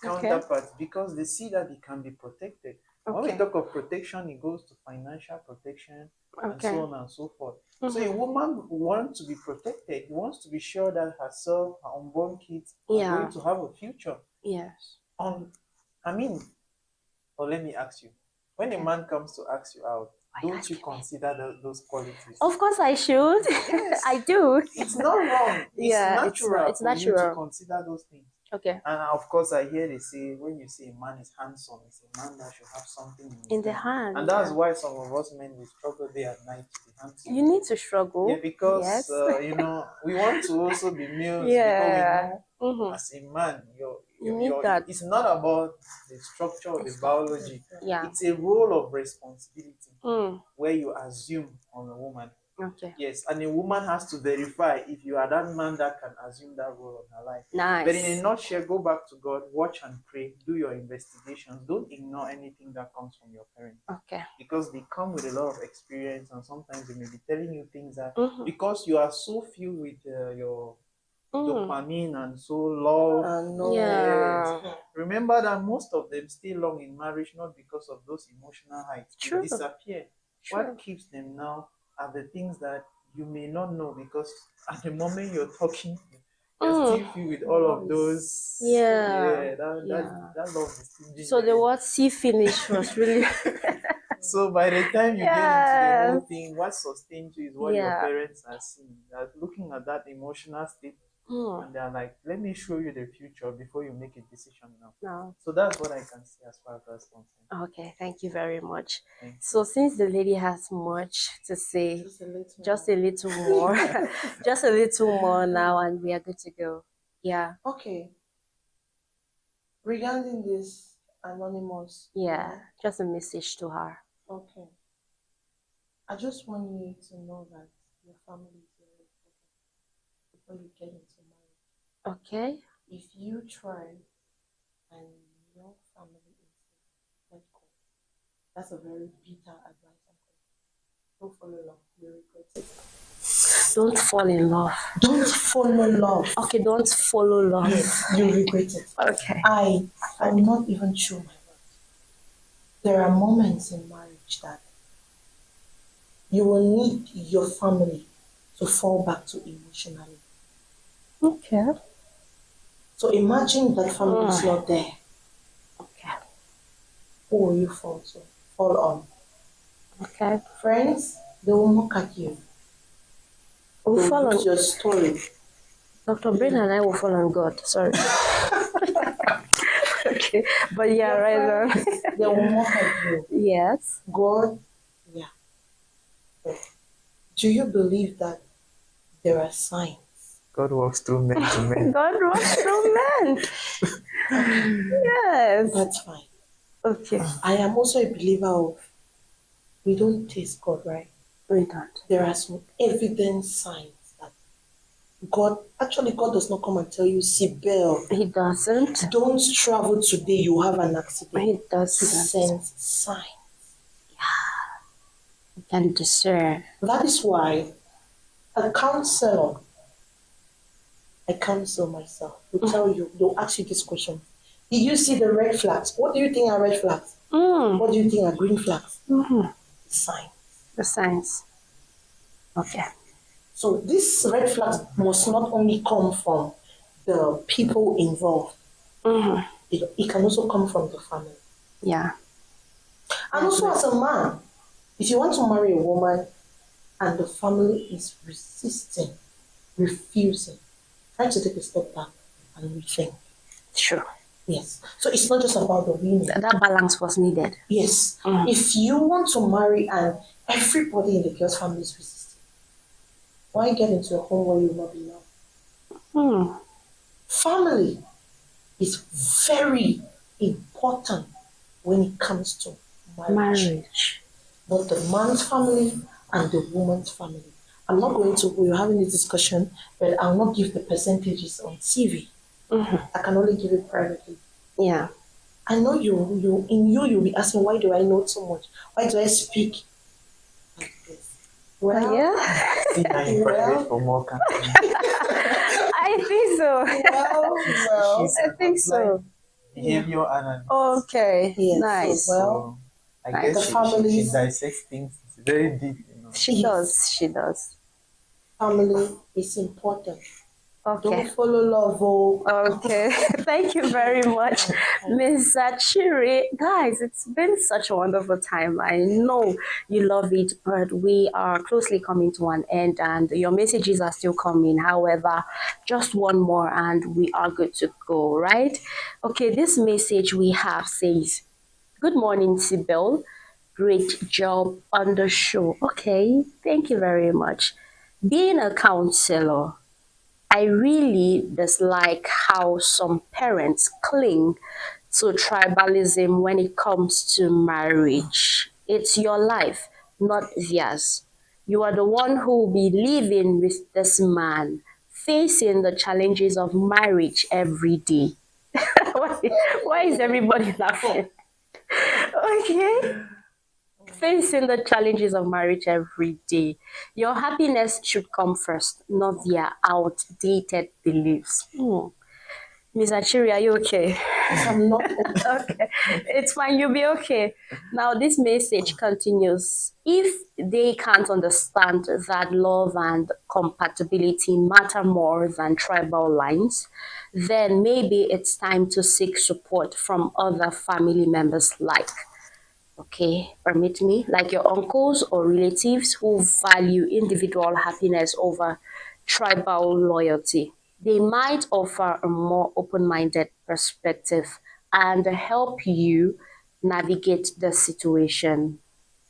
counterparts because they see that they can be protected. When we talk of protection, it goes to financial protection and so on and so forth. So a woman wants to be protected. Wants to be sure that herself, her unborn kids are going to have a future. Yes. Let me ask you, when a man comes to ask you out, don't you consider those qualities? Of course I should. Yes. I do. It's not wrong. It's natural. It's natural for you to consider those things. Okay. And of course, I hear they say, when you say a man is handsome, it's a man that should have something in the hand. And that's why some of us men, we struggle day and night to be handsome. You need to struggle. Yeah, because, we want to also be males. Yeah. Because we know as a man, you need that. It's not about the structure of the biology. Yeah. It's a role of responsibility where you assume on a woman. Okay. Yes, and a woman has to verify if you are that man that can assume that role in her life. Nice. But in a nutshell, go back to God, watch and pray, do your investigations. Don't ignore anything that comes from your parents. Okay. Because they come with a lot of experience, and sometimes they may be telling you things that because you are so filled with your dopamine and so love. Yeah. Remember that most of them stay long in marriage not because of those emotional heights. They disappear. What keeps them now are the things that you may not know, because at the moment you're talking, you're still filled with all of those. That love is still. So the word "see finish" was really. So by the time you get into the whole thing, what sustains you is what your parents are seeing. They're looking at that emotional state, and they're like, "Let me show you the future before you make a decision now." No. So that's what I can say as far as that's concerned. Okay, thank you very much. So since the lady has much to say, just a little more, just a little more now, and we are good to go. Yeah. Okay. Regarding this anonymous. Yeah, just a message to her. Okay. I just want you to know that your family is very important before you get into marriage. Okay. If you try and your family is let go, that's a very bitter advice. Don't follow love, you regret it. Don't fall in love. Don't follow love. Okay, don't follow love. Yes, you regret it. Okay. I will not even show my words. There are moments in marriage that you will need your family to fall back to emotionally. Okay. So imagine that family is not there. Okay. Who will you fall on? Okay. Friends, they will mock at you. We'll fall on your story. Dr. Brain and I will fall on God. Sorry. Okay. But yeah, right now. They will mock at you. Yes. God, yeah. But do you believe that there are signs? God works through men to men. God works through men. Yes. That's fine. Okay. I am also a believer of we don't taste God, right? We don't. There are some evident signs that God does not come and tell you, Sibel. He doesn't. Don't travel today, you have an accident. He doesn't. He sends signs. You can discern. That is why a counselor, I counsel myself, will tell you, they'll ask you this question. Did you see the red flags? What do you think are red flags? What do you think are green flags? Signs. The signs. Okay. So these red flags must not only come from the people involved. It can also come from the family. Yeah. And also as a man, if you want to marry a woman and the family is resisting, refusing, try to take a step back and rethink. Sure. Yes. So it's not just about the women. That balance was needed. Yes. If you want to marry and everybody in the girl's family is resisting, why get into a home where you will not be loved? Family is very important when it comes to marriage. Both the man's family and the woman's family. I'm not going to, we're having this discussion, but I'll not give the percentages on TV. I can only give it privately. Yeah. I know you'll be asking, why do I know so much? Why do I speak like this? Well, yeah. Private for more I think so. Well, I think so. Behavior analysis. Okay. Yes. Nice. Well, I Nice. guess she dissects things very deep. She does. She does. family is important. Okay. Don't follow love. Oh. Okay. Thank you very much, Ms. Achiri. Guys, it's been such a wonderful time. I know you love it, but we are closely coming to an end and your messages are still coming. However, just one more and we are good to go, right? Okay, this message we have says, "Good morning, Sibel. Great job on the show." Okay, thank you very much. Being a counselor, I really dislike how some parents cling to tribalism when it comes to marriage. It's your life, not theirs. You are the one who will be living with this man, facing the challenges of marriage every day. Why is everybody laughing? Okay. Facing the challenges of marriage every day. Your happiness should come first, not their outdated beliefs. Ms. Achiri, are you okay? I'm not Okay, it's fine, you'll be okay. Now, this message continues. If they can't understand that love and compatibility matter more than tribal lines, then maybe it's time to seek support from other family members permit me, like your uncles or relatives who value individual happiness over tribal loyalty. They might offer a more open-minded perspective and help you navigate the situation.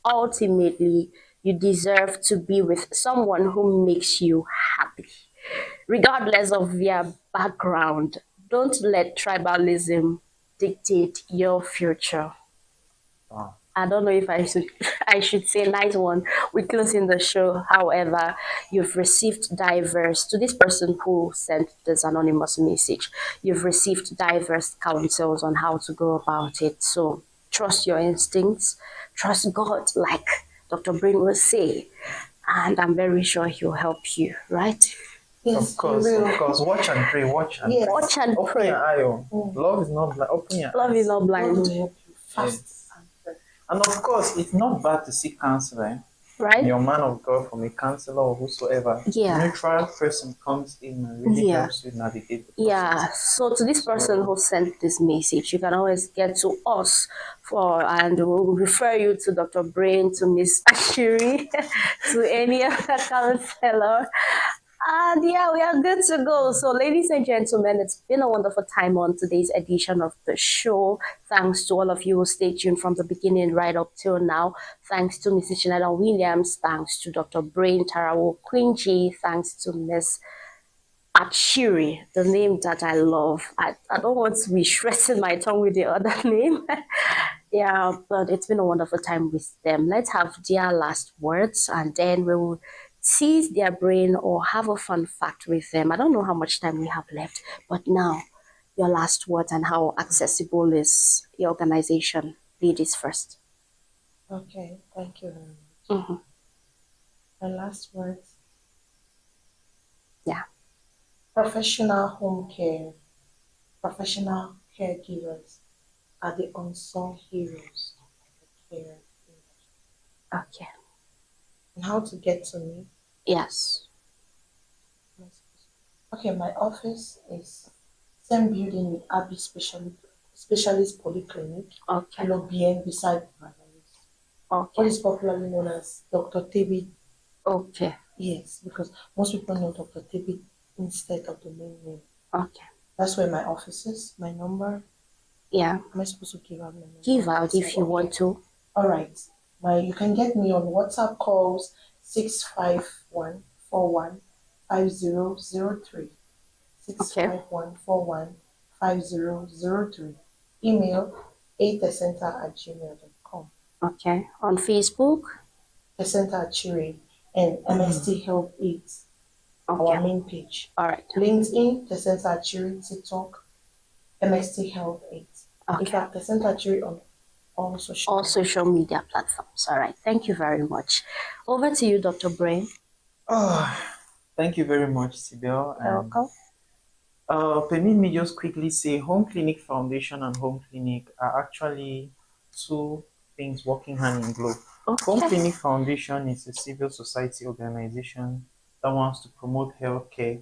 Ultimately, you deserve to be with someone who makes you happy, regardless of their background. Don't let tribalism dictate your future. Wow. I don't know if I should I should say nice one. We're closing the show. However, you've received diverse to this person who sent this anonymous message. You've received diverse counsels on how to go about it. So trust your instincts, trust God, like Dr. Brain will say, and I'm very sure he'll help you, right? Yes, of course. Watch and pray. Watch and pray. Watch and Open pray. your eye. Love is not blind. Open your Love eyes. is not God blind, will help you fast and pray. And of course, it's not bad to seek counseling. right? Your man of God, from a counselor or whosoever, Yeah. neutral person comes in and really Yeah. helps you navigate the process. Yeah, so to this person who sent this message, you can always get to us and we'll refer you to Dr. Brain, to Miss Ashiri, to any other counselor. And yeah, we are good to go. So, ladies and gentlemen, it's been a wonderful time on today's edition of the show. Thanks to all of you who stayed tuned from the beginning right up till now. Thanks to Mrs. Janetta Williams. Thanks to Dr. Brain Tarawo Quincy. Thanks to Miss Achiri, the name that I love. I don't want to be stressing my tongue with the other name. Yeah, but it's been a wonderful time with them. Let's have their last words and then we will tease their brain or have a fun fact with them. I don't know how much time we have left, but now your last words and how accessible is your organization. Ladies first. Okay, thank you very much. Mm-hmm. My last words. Yeah. Professional home care, professional caregivers are the unsung heroes of the care industry. Okay. And how to get to me? Yes. Okay, my office is same building with Abbey Specialist Polyclinic, Okay. Lobien beside Brother's. What Okay. is popularly known as Dr. Tebi. Okay. Yes, because most people know Dr. Tebi instead of the main name. Okay. That's where my office is, my number. Yeah. Am I supposed to give out my number? Give out if you Okay. want to. All right. You can get me on WhatsApp calls 651415003. 651415003. Email atecenter@gmail.com. Okay. On Facebook. Tecenter@chiri and MST Help 8, our Okay. main page. All right. LinkedIn, Tecenter@chiri, TikTok, MST Help 8. In Okay. fact, Tecenter@chiri on all All social media platforms. All right. Thank you very much. Over to you, Dr. Brain. Oh, thank you very much, Sibel. And Welcome. permit me just quickly say Home Clinic Foundation and Home Clinic are actually two things working hand in glove. Home Okay. Clinic Foundation is a civil society organization that wants to promote healthcare,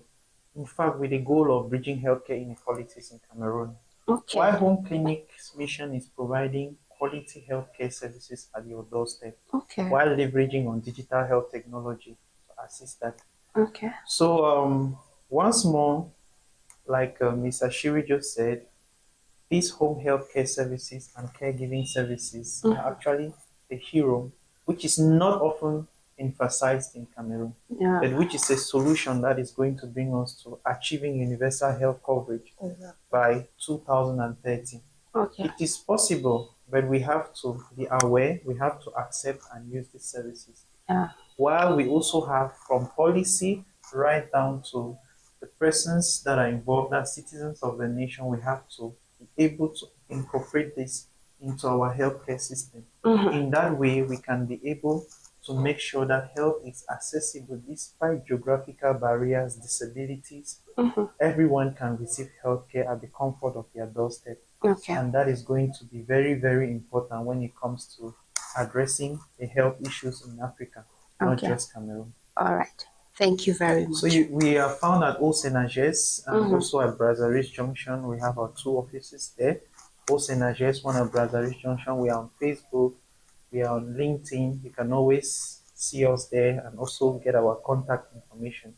in fact, with the goal of bridging healthcare inequalities in Cameroon. Okay. While Home Clinic's mission is providing quality healthcare services at your doorstep, Okay. while leveraging on digital health technology to assist that. Okay. So, once more, like Ms. Ashiri just said, these home healthcare services and caregiving services are actually the hero, which is not often emphasized in Cameroon, Yeah. but which is a solution that is going to bring us to achieving universal health coverage by 2030. Okay. It is possible, but we have to be aware, we have to accept and use these services. Yeah. While we also have from policy right down to the persons that are involved, as citizens of the nation, we have to be able to incorporate this into our healthcare system. In that way, we can be able to make sure that health is accessible despite geographical barriers, disabilities. Everyone can receive healthcare at the comfort of their doorstep. Okay. And that is going to be very, very important when it comes to addressing the health issues in Africa, not Okay. just Cameroon. All right. Thank you very much. So we are found at Osenages and also at Brazzaville Junction. We have our two offices there. Osenages, one at Brazzaville Junction. We are on Facebook. We are on LinkedIn. You can always see us there and also get our contact information.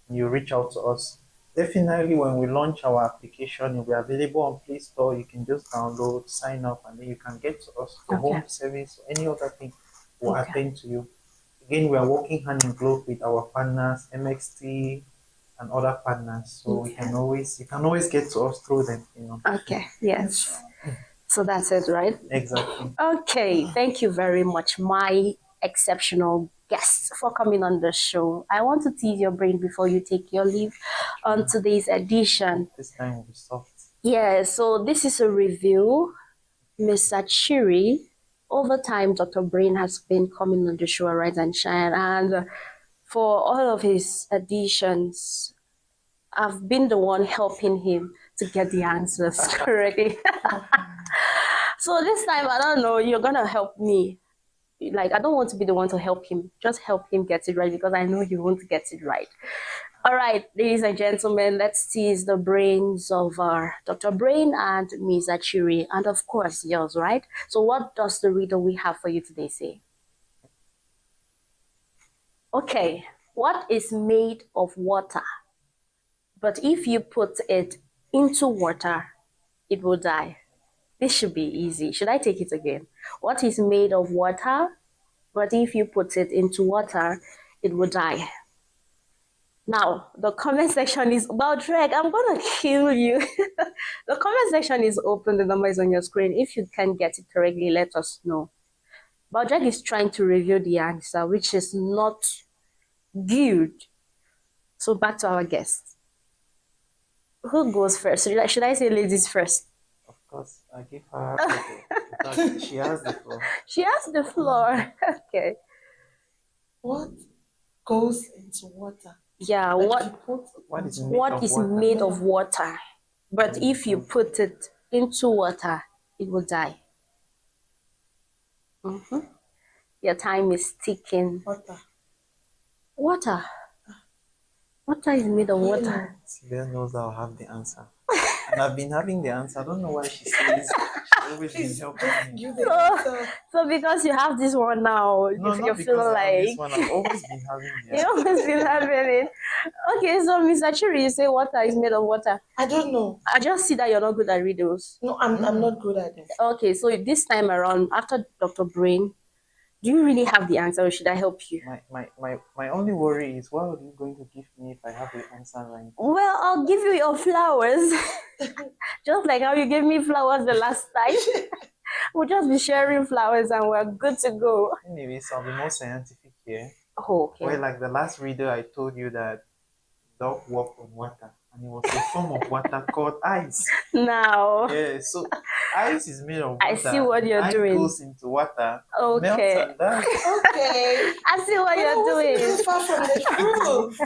You reach out to us. Definitely, when we launch our application, it will be available on Play Store. You can just download, sign up, and then you can get to us for Okay. home service or any other thing. We'll Okay. attend to you. Again, we are working hand in glove with our partners, MXT and other partners. So you can always get to us through them, you know. Okay. Yes. So that's it, right? Exactly. Okay, thank you very much, my exceptional guests, for coming on the show. I want to tease your brain before you take your leave on today's edition. This time will be soft. Yeah, so this is a review. Miss Achiri, over time, Dr. Brain has been coming on the show, Rise and Shine, and for all of his editions, I've been the one helping him to get the answers correctly. So this time, I don't know, you're going to help me. Like, I don't want to be the one to help him. Just help him get it right because I know he won't get it right. All right, ladies and gentlemen, let's tease the brains of Dr. Brain and Ms. Achiri, and of course, yours, right? So what does the reader we have for you today say? Okay, what is made of water? But if you put it into water, it will die. This should be easy. Should I take it again? What is made of water? But if you put it into water, it will die. Now, the comment section is about Drake. I'm going to kill you. The comment section is open. The number is on your screen. If you can get it correctly, let us know. But Drake is trying to reveal the answer, which is not good. So back to our guests. Who goes first? Should I say ladies first? Of course, I give her because she has the floor. She has the floor. Okay. What goes into water? Yeah, What is made of water? But if you put it into water, it will die. Your time is ticking. Water. Water. Water is made of water. Sylvia knows I'll have the answer. And I've been having the answer. I don't know why she says she's always been helping me. So because you have this one now, No, you not feel because I have like this one. I've always been having the you answer. always been having it. Okay, so Miss Achiri, you say water is made of water. I don't know. I just see that you're not good at riddles. No, I'm not good at it. Okay, so this time around, after Dr. Brain, do you really have the answer or should I help you? My only worry is what are you going to give me if I have the answer right? Well, I'll give you your flowers. Just like how you gave me flowers the last time. We'll just be sharing flowers and we're good to go. Anyways, I'll be more scientific here. Oh, okay. Well, like the last reader, I told you that dog walked on water. And it was a form of water called ice. Now. Yeah, so ice is made of water. I see what you're ice doing. Goes into water. Okay. Melts and dies. Okay. I see what you're doing. Far from the truth.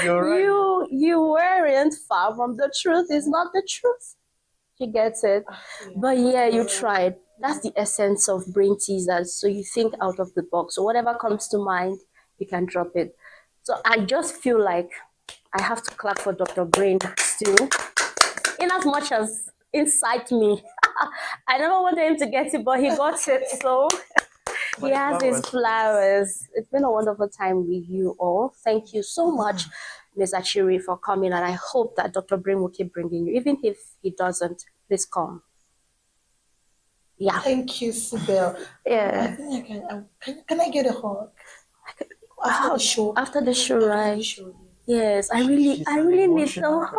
You're right. You weren't far from the truth. It's not the truth. She gets it. But yeah, you tried. That's the essence of brain teasers. So you think out of the box. So whatever comes to mind, you can drop it. So I just feel like I have to clap for Dr. Brain still. In as much as inside me. I never wanted him to get it, but he got it. So he has his flowers. It's been a wonderful time with you all. Thank you so much, Ms. Achiri, for coming. And I hope that Dr. Brain will keep bringing you. Even if he doesn't, please come. Yeah. Thank you, Sibel. Yeah. I think I can I get a hug? After the show. After the show, right? Yes, I really need a hug.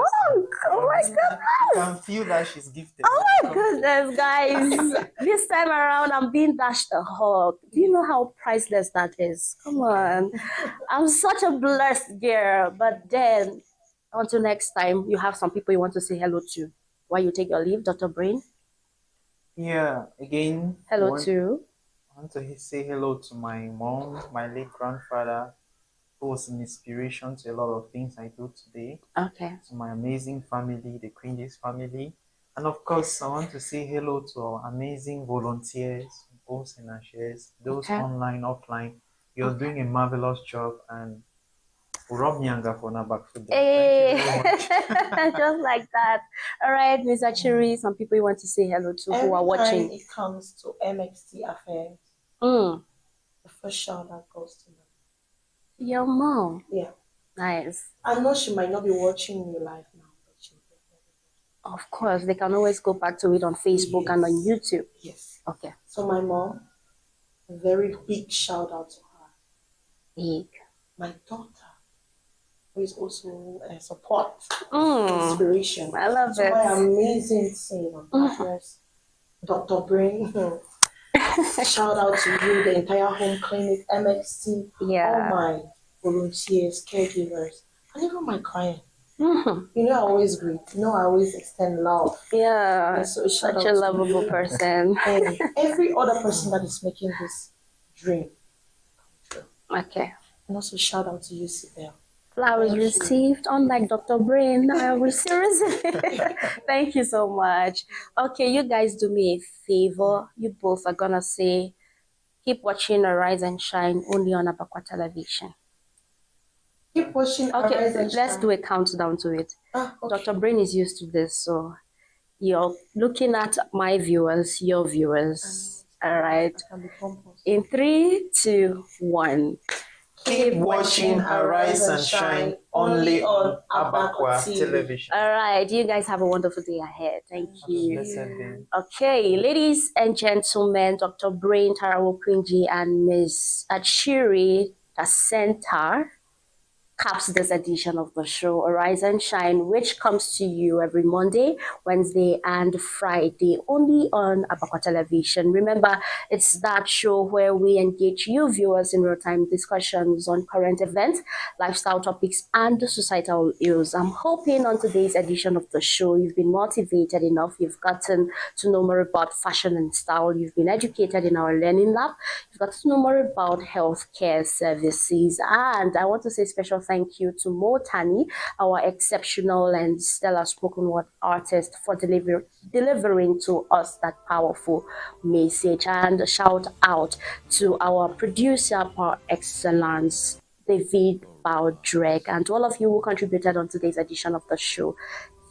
Oh my goodness. You can feel that she's gifted. Oh my goodness, guys. This time around, I'm being dashed a hug. Do you know how priceless that is? Come on. I'm such a blessed girl. But then, until next time, you have some people you want to say hello to while you take your leave, Dr. Brain. Yeah, again. Hello to. I want to say hello to my mom, my late grandfather, who was an inspiration to a lot of things I do today. Okay. To my amazing family, the Queen's family. And of course, I want to say hello to our amazing volunteers, hosts and shares, those online, offline. You're doing a marvelous job and rub Nyanga for back for Hey. Just like that. All right, Ms. Achiri, some people you want to say hello to who are watching. Every time it comes to MXT affairs, the first shout out goes to me. Your mom? Yeah. Nice. I know she might not be watching you live now, but she'll be. Of course, they can always go back to it on Facebook and on YouTube. Yes. Okay. So my mom, a very big shout out to her. Big. My daughter, who is also a support, inspiration. I love it. My amazing singer, partners, Dr. Brain. Shout out to you, the entire home clinic, MXC, all my volunteers, caregivers, and even my client. You know, I always greet. You know, I always extend love. Yeah, and so such a lovable person. And every other person that is making this dream come true. Okay. And also shout out to you, Sibel. Flowers received, unlike Dr. Brain, I will still receive. Thank you so much. Okay, you guys do me a favor. You both are gonna say, keep watching Arise and Shine only on Abakwa Television. Keep watching Arise and Shine. Let's do a countdown to it. Okay. Dr. Brain is used to this, so you're looking at my viewers, your viewers. All right. In 3, 2, 1. Keep watching Arise and Shine only on Abakwa Television. All right, you guys have a wonderful day ahead. Thank you. Okay, ladies and gentlemen, Dr. Brain Tarawokunji and Ms. Achiri Tasenta caps this edition of the show Arise and Shine, which comes to you every Monday, Wednesday, and Friday, only on Abakwa Television. Remember, it's that show where we engage you viewers in real-time discussions on current events, lifestyle topics, and societal issues. I'm hoping on today's edition of the show, you've been motivated enough, you've gotten to know more about fashion and style, you've been educated in our learning lab, you've got to know more about healthcare services, and I want to say special thank you to Mo Tani, our exceptional and stellar spoken word artist, for delivering to us that powerful message. And shout out to our producer par excellence, David Baudreg, and to all of you who contributed on today's edition of the show.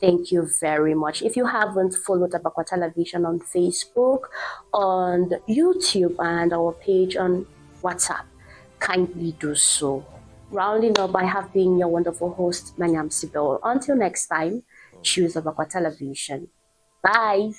Thank you very much. If you haven't followed Abakwa Television on Facebook, on YouTube, and our page on WhatsApp, kindly do so. Rounding up, I have been your wonderful host, Manyam Sibel. Until next time, choose Abakwa Television. Bye.